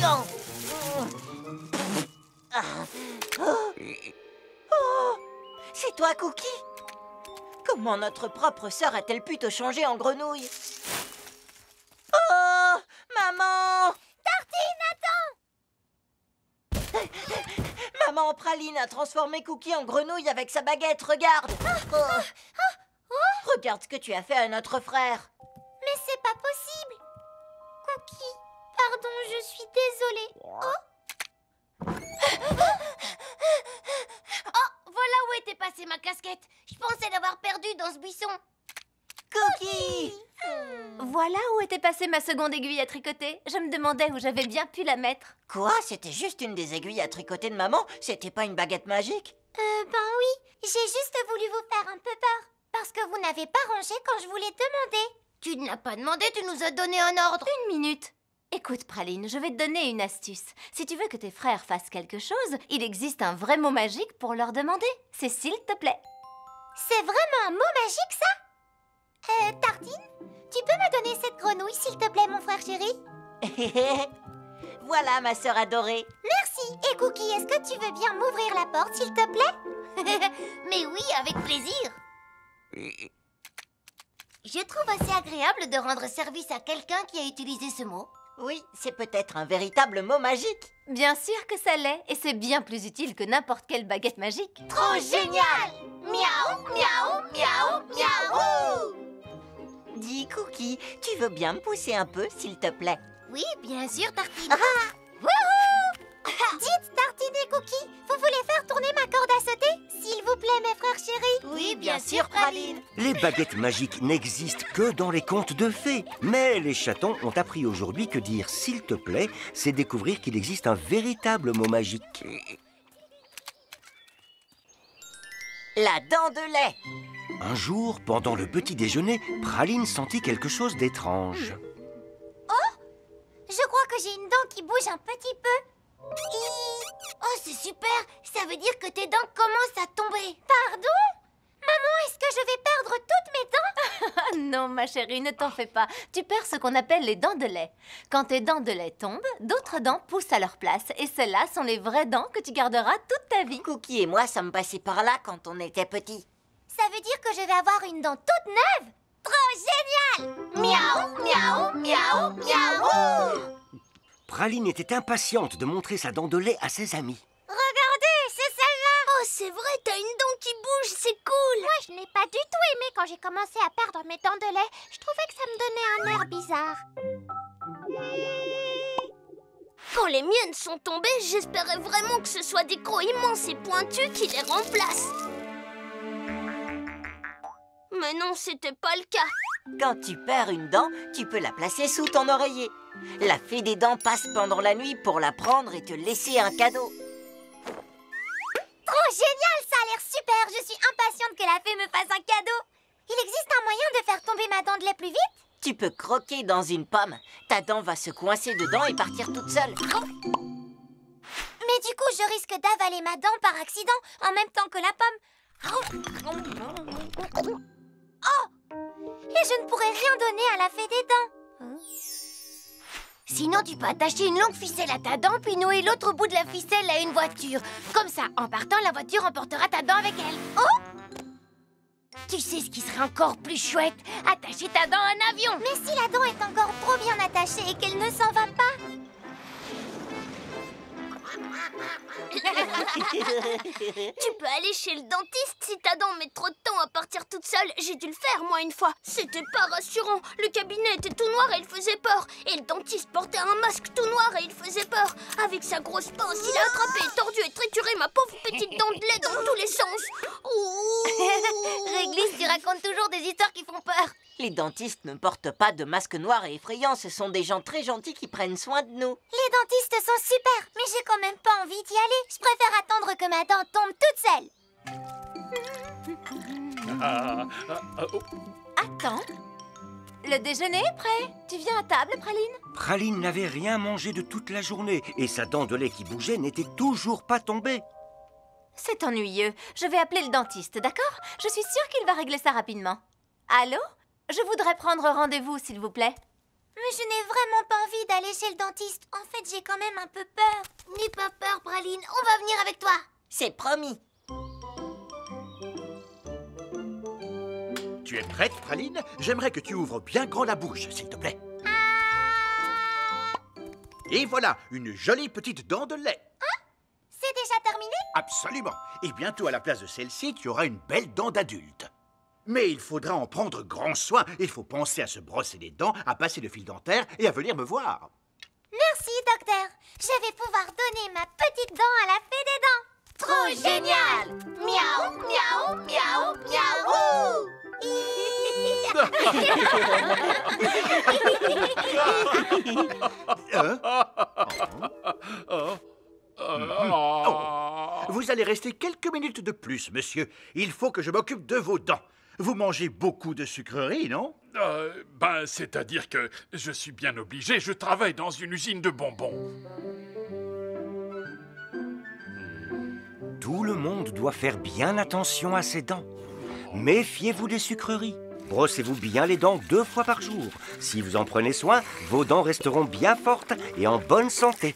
Non. C'est toi, Cookie? Comment notre propre sœur a-t-elle pu te changer en grenouille? Oh, maman! Tartine, attends! Maman Praline a transformé Cookie en grenouille avec sa baguette, regarde! Regarde ce que tu as fait à notre frère. Mais c'est pas possible. Cookie, pardon, je suis désolée. Oh, voilà où était passée ma casquette. Je pensais l'avoir perdue dans ce buisson. Cookie! Voilà où était passée ma seconde aiguille à tricoter. Je me demandais où j'avais bien pu la mettre. Quoi? C'était juste une des aiguilles à tricoter de maman? C'était pas une baguette magique? Ben oui, j'ai juste voulu vous faire un peu peur. Parce que vous n'avez pas rangé quand je vous l'ai demandé. Tu ne l'as pas demandé, tu nous as donné un ordre. Une minute. Écoute, Praline, je vais te donner une astuce. Si tu veux que tes frères fassent quelque chose, il existe un vrai mot magique pour leur demander. C'est s'il te plaît. C'est vraiment un mot magique, ça? Tartine, tu peux me donner cette grenouille, s'il te plaît, mon frère chéri? Voilà, ma sœur adorée. Merci. Et Cookie, est-ce que tu veux bien m'ouvrir la porte, s'il te plaît? Mais oui, avec plaisir. Je trouve assez agréable de rendre service à quelqu'un qui a utilisé ce mot. Oui, c'est peut-être un véritable mot magique. Bien sûr que ça l'est, et c'est bien plus utile que n'importe quelle baguette magique. Trop génial! Miaou, miaou, miaou, miaou! Dis, Cookie, tu veux bien me pousser un peu, s'il te plaît? Oui, bien sûr, Tartine. Dites, Tartine et Cookie, vous voulez faire tourner ma corde à sauter? S'il vous plaît, mes frères chéris. Oui, bien sûr, Praline. Les baguettes magiques n'existent que dans les contes de fées. Mais les chatons ont appris aujourd'hui que dire « s'il te plaît », c'est découvrir qu'il existe un véritable mot magique. La dent de lait. Un jour, pendant le petit déjeuner, Praline sentit quelque chose d'étrange. Je crois que j'ai une dent qui bouge un petit peu. Oh, c'est super! Ça veut dire que tes dents commencent à tomber. Pardon? Maman, est-ce que je vais perdre toutes mes dents? Non, ma chérie, ne t'en fais pas. Tu perds ce qu'on appelle les dents de lait. Quand tes dents de lait tombent, d'autres dents poussent à leur place. Et celles-là sont les vraies dents que tu garderas toute ta vie. Cookie et moi sommes passés par là quand on était petits. Ça veut dire que je vais avoir une dent toute neuve? Trop génial! Miaou, miaou, miaou, miaou! Praline était impatiente de montrer sa dent de lait à ses amis. Regardez, c'est celle-là! Oh, c'est vrai, t'as une dent qui bouge, c'est cool! Moi, je n'ai pas du tout aimé quand j'ai commencé à perdre mes dents de lait. Je trouvais que ça me donnait un air bizarre. Quand les miennes sont tombées, j'espérais vraiment que ce soit des crocs immenses et pointus qui les remplacent. Mais non, c'était pas le cas. Quand tu perds une dent, tu peux la placer sous ton oreiller. La fée des dents passe pendant la nuit pour la prendre et te laisser un cadeau. Trop génial, ça a l'air super. Je suis impatiente que la fée me fasse un cadeau. Il existe un moyen de faire tomber ma dent de lait plus vite? Tu peux croquer dans une pomme. Ta dent va se coincer dedans et partir toute seule. Mais du coup, je risque d'avaler ma dent par accident en même temps que la pomme. Oh! Et je ne pourrais rien donner à la fée des dents. Sinon, tu peux attacher une longue ficelle à ta dent, puis nouer l'autre bout de la ficelle à une voiture. Comme ça, en partant, la voiture emportera ta dent avec elle. Oh! Tu sais ce qui serait encore plus chouette? Attacher ta dent à un avion. Mais si la dent est encore trop bien attachée et qu'elle ne s'en va pas? Tu peux aller chez le dentiste si ta dent met trop de temps à partir toute seule. J'ai dû le faire, moi, une fois. C'était pas rassurant. Le cabinet était tout noir et il faisait peur. Et le dentiste portait un masque tout noir et il faisait peur. Avec sa grosse pince, il a attrapé, tordu et trituré ma pauvre petite dent de lait dans tous les sens. Réglisse, tu racontes toujours des histoires qui font peur. Les dentistes ne portent pas de masque noir et effrayant. Ce sont des gens très gentils qui prennent soin de nous. Les dentistes sont super, mais j'ai quand même pas envie d'y aller. Je préfère attendre que ma dent tombe toute seule. Attends. Le déjeuner est prêt. Tu viens à table, Praline? Praline n'avait rien mangé de toute la journée et sa dent de lait qui bougeait n'était toujours pas tombée. C'est ennuyeux. Je vais appeler le dentiste, d'accord? Je suis sûre qu'il va régler ça rapidement. Allô? Je voudrais prendre rendez-vous, s'il vous plaît. Mais je n'ai vraiment pas envie d'aller chez le dentiste. En fait, j'ai quand même un peu peur. N'aie pas peur, Praline. On va venir avec toi. C'est promis. Tu es prête, Praline? J'aimerais que tu ouvres bien grand la bouche, s'il te plaît. Et voilà, une jolie petite dent de lait. Hein? C'est déjà terminé? Absolument. Et bientôt, à la place de celle-ci, tu auras une belle dent d'adulte. Mais il faudra en prendre grand soin. Il faut penser à se brosser les dents, à passer le fil dentaire et à venir me voir. Merci, docteur. Je vais pouvoir donner ma petite dent à la fée des dents. Trop génial! Miaou, miaou, miaou, Oh. Vous allez rester quelques minutes de plus, monsieur. Il faut que je m'occupe de vos dents. Vous mangez beaucoup de sucreries, non? C'est-à-dire que je suis bien obligé, je travaille dans une usine de bonbons. Tout le monde doit faire bien attention à ses dents. Méfiez-vous des sucreries. Brossez-vous bien les dents 2 fois par jour. Si vous en prenez soin, vos dents resteront bien fortes et en bonne santé.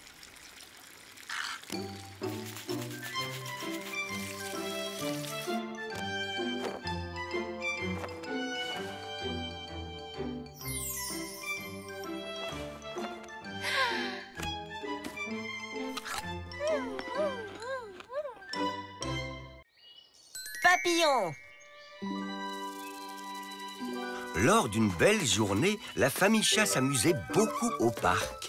Papillon! Lors d'une belle journée, la famille chat s'amusait beaucoup au parc.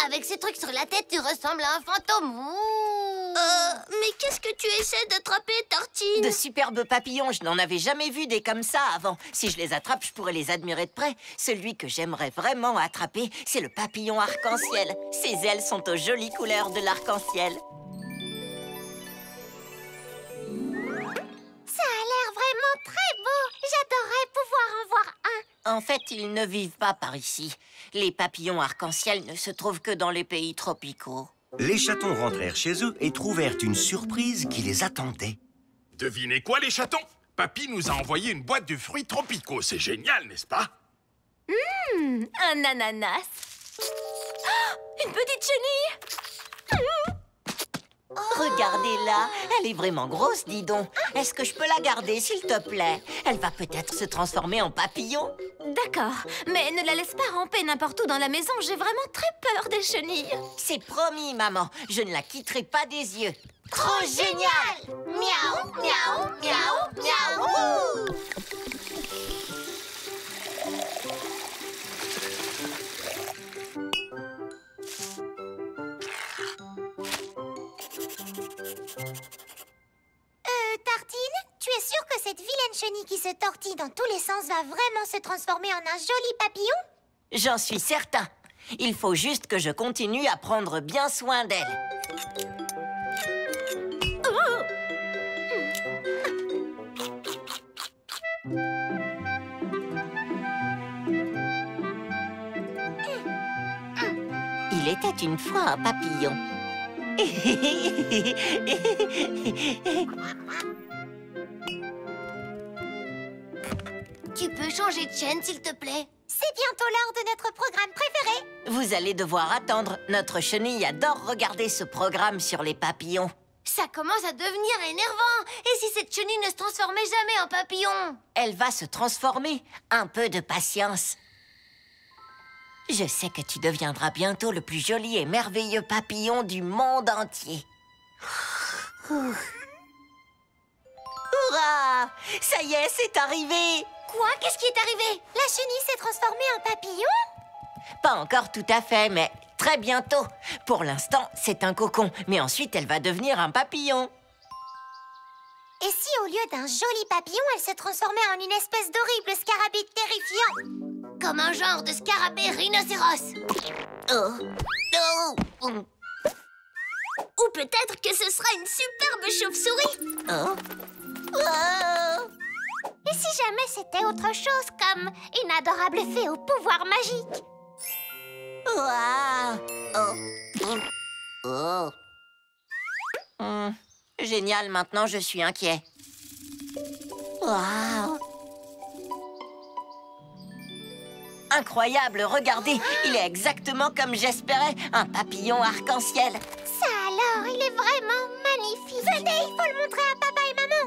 Avec ces trucs sur la tête, tu ressembles à un fantôme. Mais qu'est-ce que tu essaies d'attraper, Tartine? De superbes papillons, je n'en avais jamais vu des comme ça avant. Si je les attrape, je pourrais les admirer de près. Celui que j'aimerais vraiment attraper, c'est le papillon arc-en-ciel. Ses ailes sont aux jolies couleurs de l'arc-en-ciel. Ça a l'air vraiment très beau. J'adorerais pouvoir en voir un. En fait, ils ne vivent pas par ici. Les papillons arc-en-ciel ne se trouvent que dans les pays tropicaux. Les chatons rentrèrent chez eux et trouvèrent une surprise qui les attendait. Devinez quoi, les chatons? Papy nous a envoyé une boîte de fruits tropicaux. C'est génial, n'est-ce pas? Un ananas. Oh, une petite chenille. Regardez-la, elle est vraiment grosse, dis donc. Est-ce que je peux la garder, s'il te plaît? Elle va peut-être se transformer en papillon. D'accord, mais ne la laisse pas ramper n'importe où dans la maison. J'ai vraiment très peur des chenilles. C'est promis, maman. Je ne la quitterai pas des yeux. Trop génial! Miaou, miaou, miaou, miaou! Tartine, tu es sûre que cette vilaine chenille qui se tortille dans tous les sens va vraiment se transformer en un joli papillon? J'en suis certain. Il faut juste que je continue à prendre bien soin d'elle. Il était une fois un papillon. Tu peux changer de chaîne, s'il te plaît? C'est bientôt l'heure de notre programme préféré. Vous allez devoir attendre. Notre chenille adore regarder ce programme sur les papillons. Ça commence à devenir énervant. Et si cette chenille ne se transformait jamais en papillon? Elle va se transformer. Un peu de patience. Je sais que tu deviendras bientôt le plus joli et merveilleux papillon du monde entier. Hurrah! Ça y est, c'est arrivé! Quoi? Qu'est-ce qui est arrivé? La chenille s'est transformée en papillon? Pas encore tout à fait, mais très bientôt. Pour l'instant, c'est un cocon, mais ensuite, elle va devenir un papillon. Et si au lieu d'un joli papillon, elle se transformait en une espèce d'horrible scarabée terrifiant? Comme un genre de scarabée rhinocéros. Ou peut-être que ce sera une superbe chauve-souris. Et si jamais c'était autre chose, comme une adorable fée au pouvoir magique? Génial, maintenant je suis inquiet. Wow. Incroyable, regardez, il est exactement comme j'espérais, un papillon arc-en-ciel. Ça alors, il est vraiment magnifique. Venez, il faut le montrer à papa et maman.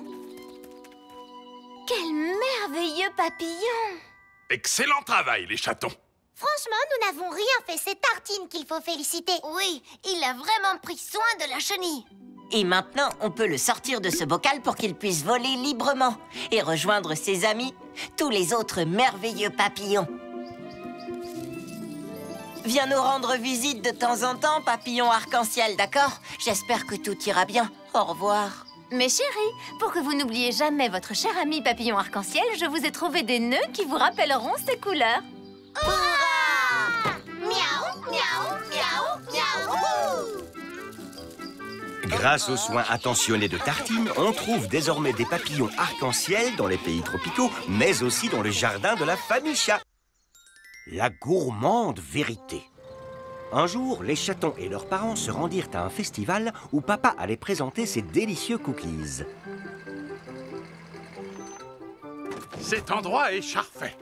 Quel merveilleux papillon! Excellent travail, les chatons. Franchement, nous n'avons rien fait, c'est Tartine qu'il faut féliciter. Oui, il a vraiment pris soin de la chenille. Et maintenant, on peut le sortir de ce bocal pour qu'il puisse voler librement et rejoindre ses amis, tous les autres merveilleux papillons. Viens nous rendre visite de temps en temps, papillon arc-en-ciel, d'accord? J'espère que tout ira bien. Au revoir. Mes chéris, pour que vous n'oubliez jamais votre cher ami papillon arc-en-ciel, je vous ai trouvé des nœuds qui vous rappelleront ces couleurs. Hurrah! Miaou, miaou, miaou, miaou. Grâce aux soins attentionnés de Tartine, on trouve désormais des papillons arc-en-ciel dans les pays tropicaux, mais aussi dans le jardin de la famille chat. la gourmande vérité. Un jour, les chatons et leurs parents se rendirent à un festival où papa allait présenter ses délicieux cookies. Cet endroit est parfait.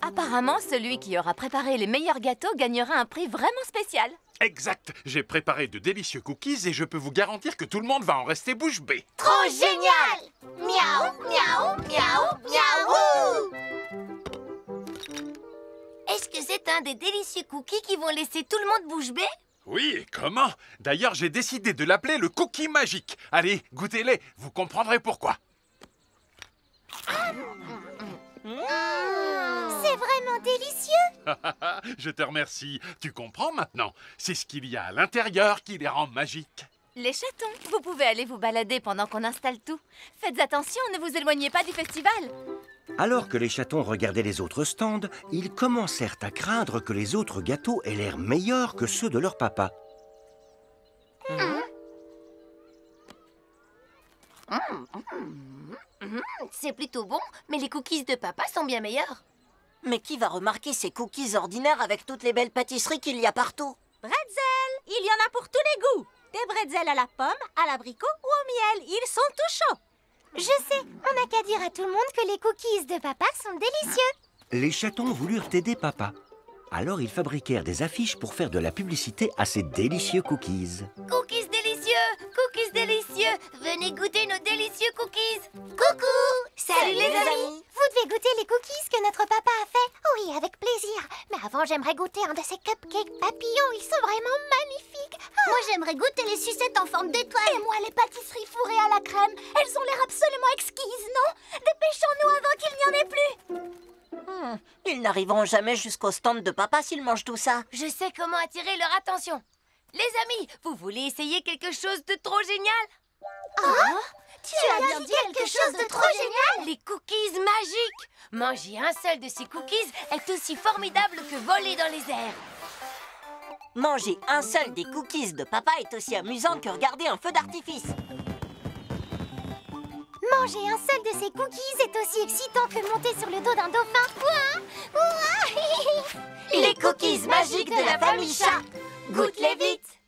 Apparemment, celui qui aura préparé les meilleurs gâteaux gagnera un prix vraiment spécial. Exact. J'ai préparé de délicieux cookies et je peux vous garantir que tout le monde va en rester bouche bée. Trop génial! Miaou, miaou, miaou, miaou! Est-ce que c'est un des délicieux cookies qui vont laisser tout le monde bouche bée? Oui, et comment? D'ailleurs, j'ai décidé de l'appeler le cookie magique. Allez, goûtez-les, vous comprendrez pourquoi. C'est vraiment délicieux! Je te remercie. Tu comprends maintenant? C'est ce qu'il y a à l'intérieur qui les rend magiques. Les chatons, vous pouvez aller vous balader pendant qu'on installe tout. Faites attention, ne vous éloignez pas du festival. Alors que les chatons regardaient les autres stands, ils commencèrent à craindre que les autres gâteaux aient l'air meilleurs que ceux de leur papa. C'est plutôt bon, mais les cookies de papa sont bien meilleurs. Mais qui va remarquer ces cookies ordinaires avec toutes les belles pâtisseries qu'il y a partout? Bretzel! Il y en a pour tous les goûts! Des bretzels à la pomme, à l'abricot ou au miel. Ils sont tout chauds! Je sais, on n'a qu'à dire à tout le monde que les cookies de papa sont délicieux. Les chatons voulurent aider papa. Alors ils fabriquèrent des affiches pour faire de la publicité à ces délicieux cookies. Cookies délicieux! Cookies délicieux! Venez goûter nos délicieux cookies! Coucou! Salut les amis! Vous devez goûter les cookies que notre papa a fait. Oui, avec plaisir. Mais avant, j'aimerais goûter un de ces cupcakes papillons. Ils sont vraiment magnifiques. Moi, j'aimerais goûter les sucettes en forme d'étoile. Et moi, les pâtisseries fourrées à la crème. Elles ont l'air absolument exquises, non? Dépêchons-nous avant qu'il n'y en ait plus. Ils n'arriveront jamais jusqu'au stand de papa s'ils mangent tout ça. Je sais comment attirer leur attention. Les amis, vous voulez essayer quelque chose de trop génial? Tu as bien dit quelque chose de trop génial. Les cookies magiques! Manger un seul de ces cookies est aussi formidable que voler dans les airs. Manger un seul des cookies de papa est aussi amusant que regarder un feu d'artifice. Manger un seul de ces cookies est aussi excitant que monter sur le dos d'un dauphin. Ouah, ouah. Les cookies magiques de la famille chat. Goûte-les vite.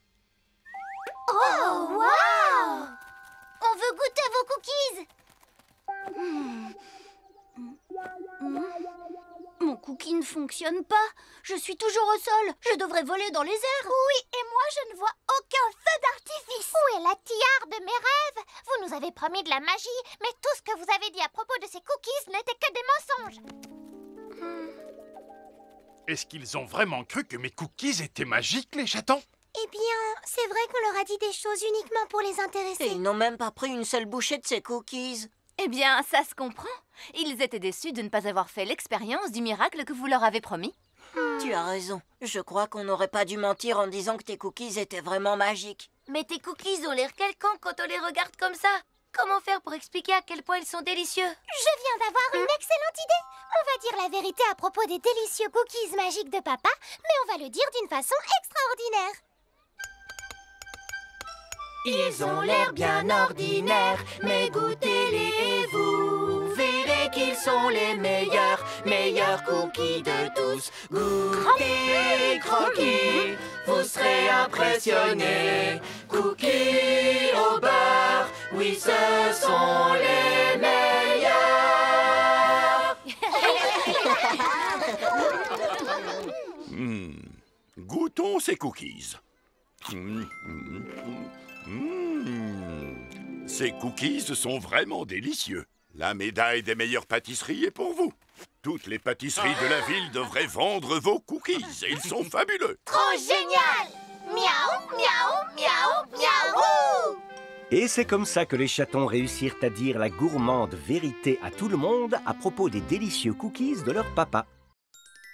Oh, wow! On veut goûter vos cookies. Mon cookie ne fonctionne pas. Je suis toujours au sol. Je devrais voler dans les airs. Oui, et moi, je ne vois aucun feu d'artifice. Où est la tiare de mes rêves? Vous nous avez promis de la magie, mais tout ce que vous avez dit à propos de ces cookies n'était que des mensonges. Est-ce qu'ils ont vraiment cru que mes cookies étaient magiques, les chatons? Eh bien, c'est vrai qu'on leur a dit des choses uniquement pour les intéresser. Et ils n'ont même pas pris une seule bouchée de ces cookies. Eh bien, ça se comprend. Ils étaient déçus de ne pas avoir fait l'expérience du miracle que vous leur avez promis. Tu as raison. Je crois qu'on n'aurait pas dû mentir en disant que tes cookies étaient vraiment magiques. Mais tes cookies ont l'air quelconques quand on les regarde comme ça. Comment faire pour expliquer à quel point ils sont délicieux? Je viens d'avoir une excellente idée. On va dire la vérité à propos des délicieux cookies magiques de papa, mais on va le dire d'une façon extraordinaire. Ils ont l'air bien ordinaires, mais goûtez-les et vous verrez qu'ils sont les meilleurs cookies de tous. Goûtez, croquis, vous serez impressionnés. Cookies au beurre, oui, ce sont les meilleurs. Goûtons ces cookies. Ces cookies sont vraiment délicieux. La médaille des meilleures pâtisseries est pour vous. Toutes les pâtisseries de la ville devraient vendre vos cookies. Ils sont fabuleux. Trop génial! Miaou, miaou, miaou, miaou! Et c'est comme ça que les chatons réussirent à dire la gourmande vérité à tout le monde à propos des délicieux cookies de leur papa.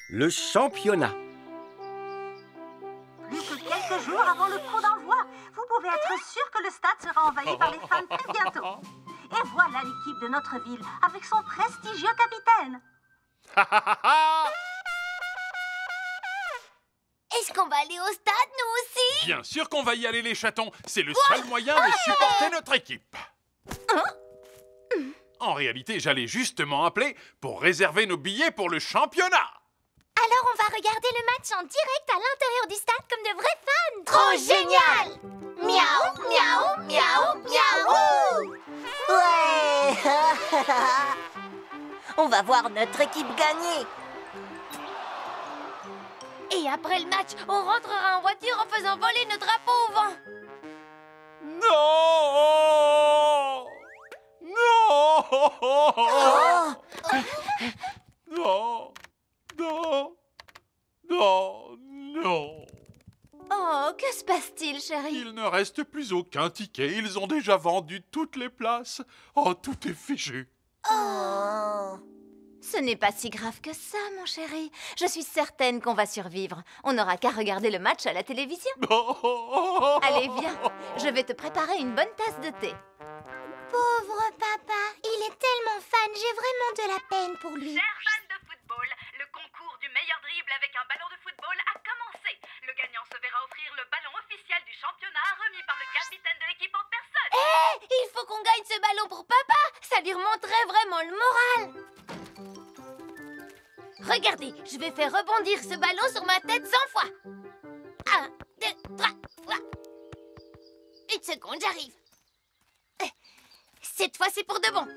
Le championnat. Plus que quelques jours avant le coup d'envoi, vous pouvez être sûr que le stade sera envahi par les fans très bientôt. Et voilà l'équipe de notre ville avec son prestigieux capitaine. Est-ce qu'on va aller au stade, nous aussi? Bien sûr qu'on va y aller, les chatons. C'est le seul moyen de supporter notre équipe. En réalité, j'allais justement appeler pour réserver nos billets pour le championnat. Alors on va regarder le match en direct à l'intérieur du stade comme de vrais fans. Trop génial! Miaou, miaou, miaou, miaou! Ouais. On va voir notre équipe gagner. Et après le match, on rentrera en voiture en faisant voler nos drapeaux au vent. Non! Non! Non! Non! Non! Non! Oh, que se passe-t-il, chérie? Il ne reste plus aucun ticket. Ils ont déjà vendu toutes les places. Oh, tout est fichu. Oh. Ce n'est pas si grave que ça, mon chéri. Je suis certaine qu'on va survivre. On n'aura qu'à regarder le match à la télévision. Allez, viens. Je vais te préparer une bonne tasse de thé. Pauvre papa, il est tellement fan, j'ai vraiment de la peine pour lui. Chers fans de football, le concours du meilleur dribble avec un ballon de football a commencé. Le gagnant se verra offrir le ballon officiel du championnat remis par le capitaine de l'équipe en personne. Hé, il faut qu'on gagne ce ballon pour papa. Ça lui remonterait vraiment le moral. Regardez, je vais faire rebondir ce ballon sur ma tête 100 fois. 1, 2, 3, 4. Une seconde, j'arrive. Cette fois, c'est pour de bon.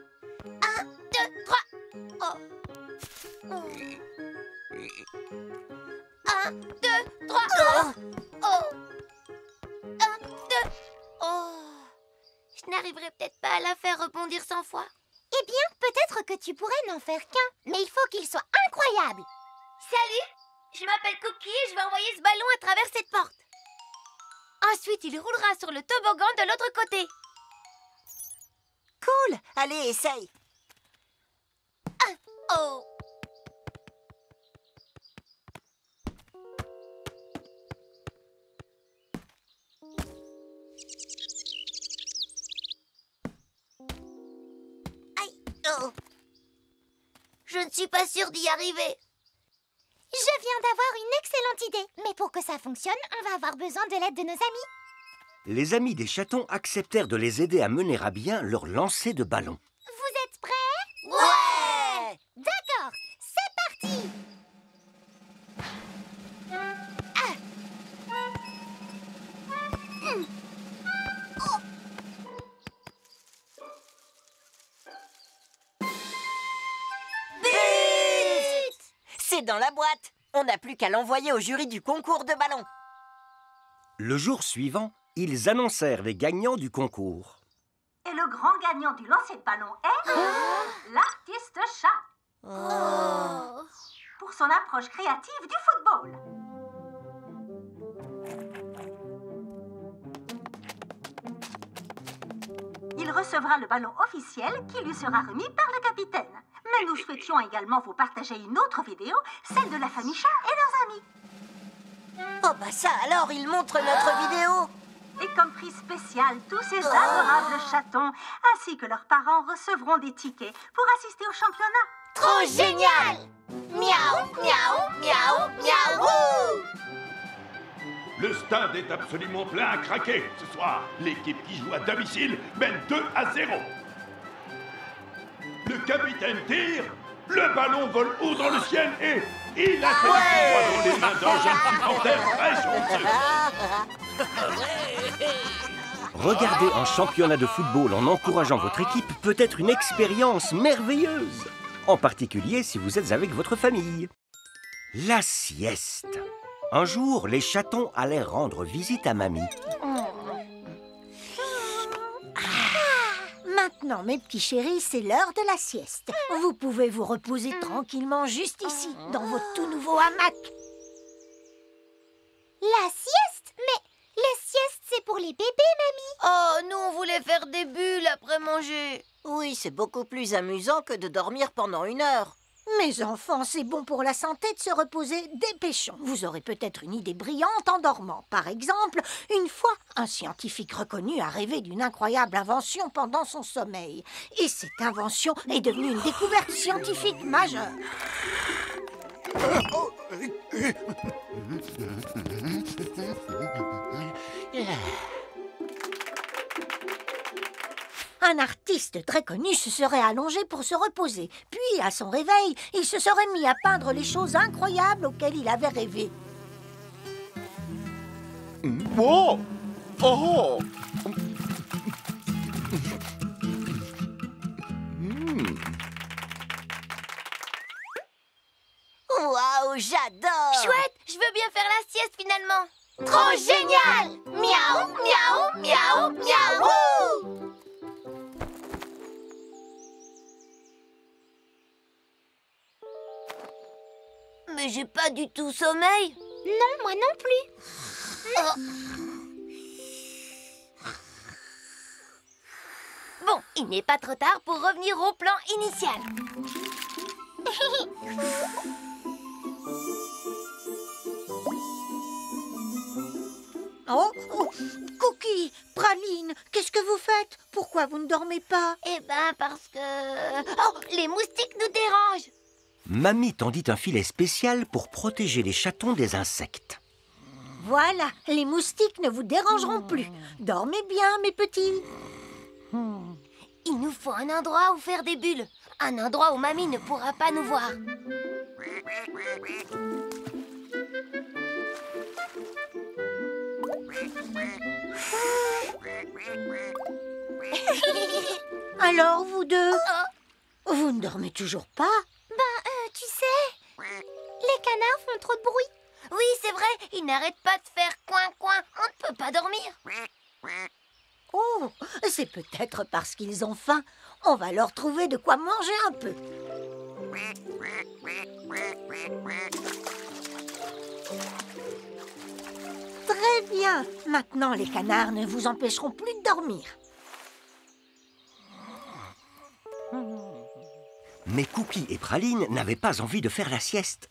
1, 2, 3. Oh. 1, 2, 3. Oh. 1, 2. Oh. Je n'arriverai peut-être pas à la faire rebondir 100 fois. Eh bien, peut-être que tu pourrais n'en faire qu'un, mais il faut qu'il soit incroyable. Salut, je m'appelle Cookie et je vais envoyer ce ballon à travers cette porte. Ensuite, il roulera sur le toboggan de l'autre côté. Cool. Allez, essaye. Oh. Oh. Je ne suis pas sûre d'y arriver. Je viens d'avoir une excellente idée. Mais pour que ça fonctionne, on va avoir besoin de l'aide de nos amis. Les amis des chatons acceptèrent de les aider à mener à bien leur lancer de ballon. Vous êtes prêts? Ouais! D'accord, c'est parti! C'est dans la boîte. On n'a plus qu'à l'envoyer au jury du concours de ballon. Le jour suivant, ils annoncèrent les gagnants du concours. Et le grand gagnant du lancer de ballon est... l'artiste chat. Pour son approche créative du football. Il recevra le ballon officiel qui lui sera remis par le capitaine. Mais nous souhaitions également vous partager une autre vidéo, celle de la famille chat et leurs amis. Oh bah ça alors, il montre notre vidéo. Et comme prix spécial, tous ces adorables chatons, ainsi que leurs parents, recevront des tickets pour assister au championnat. Trop génial! Miaou, miaou, miaou, miaou! Le stade est absolument plein à craquer ce soir. L'équipe qui joue à domicile mène 2-0. Le capitaine tire, le ballon vole haut dans le ciel et il atterrit dans les mains d'un jeune supporter très chanceux. Regarder un championnat de football en encourageant votre équipe peut être une expérience merveilleuse. En particulier si vous êtes avec votre famille. La sieste. Un jour, les chatons allèrent rendre visite à Mamie. Maintenant, mes petits chéris, c'est l'heure de la sieste. Vous pouvez vous reposer tranquillement juste ici, dans votre tout nouveau hamac. La sieste? Mais la sieste, c'est pour les bébés, mamie. Oh, nous, on voulait faire des bulles après manger. Oui, c'est beaucoup plus amusant que de dormir pendant 1 heure. Mes enfants, c'est bon pour la santé de se reposer. Dépêchons. Vous aurez peut-être une idée brillante en dormant. Par exemple, une fois, un scientifique reconnu a rêvé d'une incroyable invention pendant son sommeil. Et cette invention est devenue une découverte scientifique majeure. Un artiste très connu se serait allongé pour se reposer. Puis, à son réveil, il se serait mis à peindre les choses incroyables auxquelles il avait rêvé. Oh! Oh! Waouh, j'adore! Chouette, je veux bien faire la sieste finalement. Trop génial! Miaou, miaou, miaou, miaou! Mais j'ai pas du tout sommeil. Non, moi non plus. Bon, il n'est pas trop tard pour revenir au plan initial. Oh, Cookie, Praline, qu'est-ce que vous faites? Pourquoi vous ne dormez pas? Eh ben, parce que... Oh, les moustiques nous dérangent. Mamie tendit un filet spécial pour protéger les chatons des insectes. Voilà, les moustiques ne vous dérangeront plus. Dormez bien, mes petits. Il nous faut un endroit où faire des bulles. Un endroit où Mamie ne pourra pas nous voir. Alors, vous deux, vous ne dormez toujours pas? Tu sais, les canards font trop de bruit. Oui, c'est vrai, ils n'arrêtent pas de faire coin-coin. On ne peut pas dormir. Oh, c'est peut-être parce qu'ils ont faim. On va leur trouver de quoi manger un peu. Très bien. Maintenant, les canards ne vous empêcheront plus de dormir. Mais Cookie et Praline n'avaient pas envie de faire la sieste.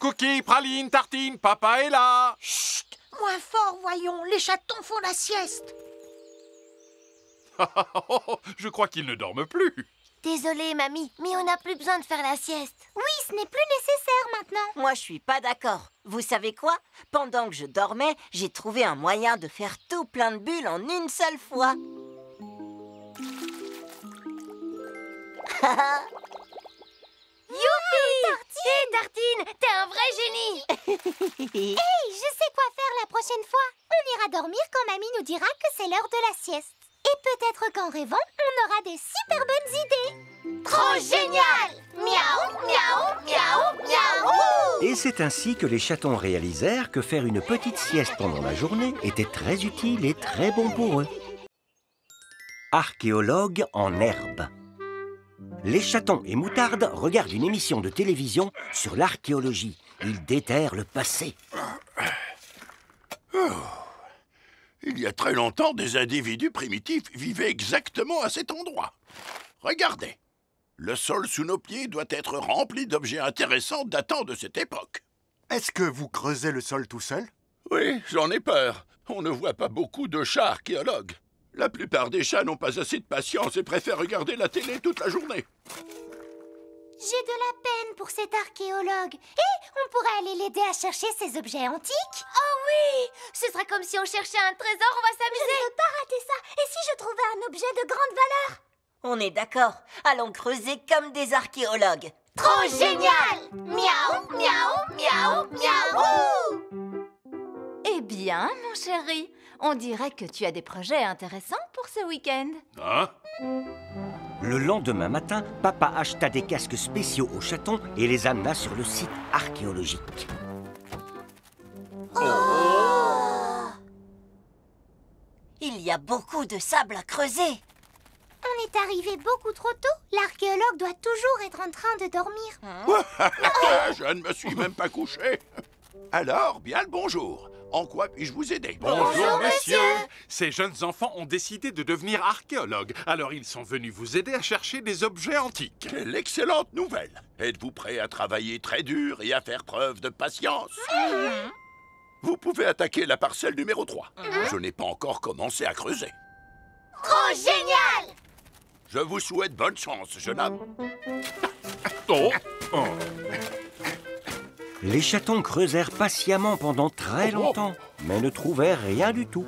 Cookie, praline, tartine, papa est là. Chut! Moins fort, voyons. Les chatons font la sieste. Je crois qu'ils ne dorment plus. Désolée, Mamie, mais on n'a plus besoin de faire la sieste. Oui, ce n'est plus nécessaire maintenant. Moi, je suis pas d'accord. Vous savez quoi? Pendant que je dormais, j'ai trouvé un moyen de faire tout plein de bulles en une seule fois. Youpi! Hé, Tartine, t'es un vrai génie. Hey, je sais quoi faire la prochaine fois. On ira dormir quand Mamie nous dira que c'est l'heure de la sieste. Et peut-être qu'en rêvant, on aura des super bonnes idées. Trop génial! Miaou, miaou, miaou, miaou! Et c'est ainsi que les chatons réalisèrent que faire une petite sieste pendant la journée était très utile et très bon pour eux. Archéologue en herbe. Les chatons et Moutarde regardent une émission de télévision sur l'archéologie. Ils déterrent le passé. Il y a très longtemps, des individus primitifs vivaient exactement à cet endroit. Regardez, le sol sous nos pieds doit être rempli d'objets intéressants datant de cette époque. Est-ce que vous creusez le sol tout seul? Oui, j'en ai peur. On ne voit pas beaucoup de chats archéologues. La plupart des chats n'ont pas assez de patience et préfèrent regarder la télé toute la journée. J'ai de la peine pour cet archéologue. Et on pourrait aller l'aider à chercher ces objets antiques. Oh oui! Ce serait comme si on cherchait un trésor, on va s'amuser. Je ne peux pas rater ça. Et si je trouvais un objet de grande valeur? On est d'accord. Allons creuser comme des archéologues. Trop génial! Miaou, miaou, miaou, miaou! Eh bien, mon chéri, on dirait que tu as des projets intéressants pour ce week-end. Hein? Le lendemain matin, papa acheta des casques spéciaux aux chatons et les amena sur le site archéologique. Il y a beaucoup de sable à creuser. On est arrivé beaucoup trop tôt. L'archéologue doit toujours être en train de dormir. Je ne me suis même pas couché. Alors, bien le bonjour. En quoi puis-je vous aider? Bonjour, messieurs. Ces jeunes enfants ont décidé de devenir archéologues. Alors, ils sont venus vous aider à chercher des objets antiques. Quelle excellente nouvelle! Êtes-vous prêt à travailler très dur et à faire preuve de patience? Vous pouvez attaquer la parcelle numéro 3. Je n'ai pas encore commencé à creuser. Trop génial! Je vous souhaite bonne chance, jeune homme. Les chatons creusèrent patiemment pendant très longtemps, mais ne trouvèrent rien du tout.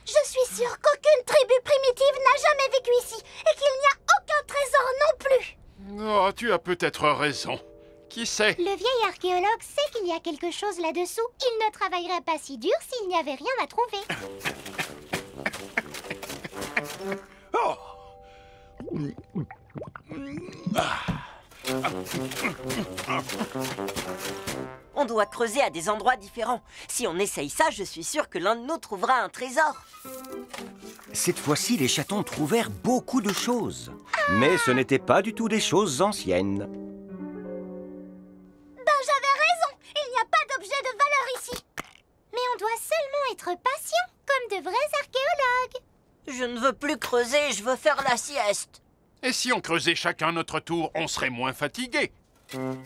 Je suis sûre qu'aucune tribu primitive n'a jamais vécu ici et qu'il n'y a aucun trésor non plus. Oh, tu as peut-être raison. Qui sait? Le vieil archéologue sait qu'il y a quelque chose là-dessous. Il ne travaillerait pas si dur s'il n'y avait rien à trouver. On doit creuser à des endroits différents. Si on essaye ça, je suis sûre que l'un de nous trouvera un trésor. Cette fois-ci, les chatons trouvèrent beaucoup de choses. Mais ce n'étaient pas du tout des choses anciennes. Ben j'avais raison, il n'y a pas d'objet de valeur ici. Mais on doit seulement être patient, comme de vrais archéologues. Je ne veux plus creuser, je veux faire la sieste. Et si on creusait chacun notre tour, on serait moins fatigués. Non,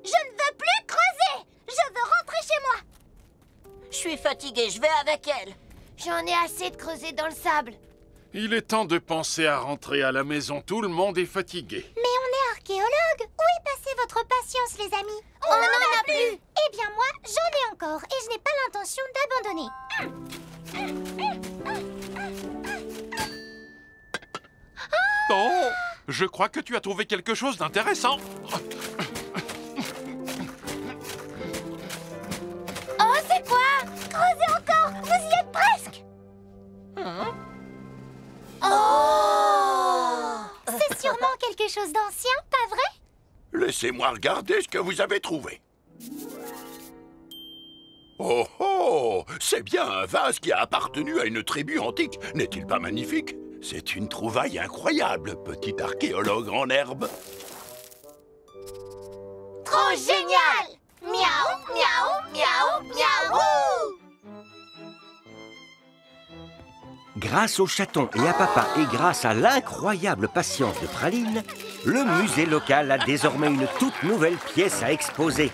je ne veux plus creuser. Je veux rentrer chez moi. Je suis fatiguée, je vais avec elle. J'en ai assez de creuser dans le sable. Il est temps de penser à rentrer à la maison. Tout le monde est fatigué. Mais on est archéologue. Où est passée votre patience, les amis? On n'en a plus. Eh bien, moi, j'en ai encore et je n'ai pas l'intention d'abandonner. Oh, je crois que tu as trouvé quelque chose d'intéressant. Oh, c'est quoi? Creusez encore. Vous y êtes presque. Oh! C'est sûrement quelque chose d'ancien, pas vrai? Laissez-moi regarder ce que vous avez trouvé. Oh oh! C'est bien un vase qui a appartenu à une tribu antique. N'est-il pas magnifique? C'est une trouvaille incroyable, petit archéologue en herbe. Trop génial! Miaou, miaou, miaou, miaou! Grâce aux chatons et à papa et grâce à l'incroyable patience de Praline, le musée local a désormais une toute nouvelle pièce à exposer.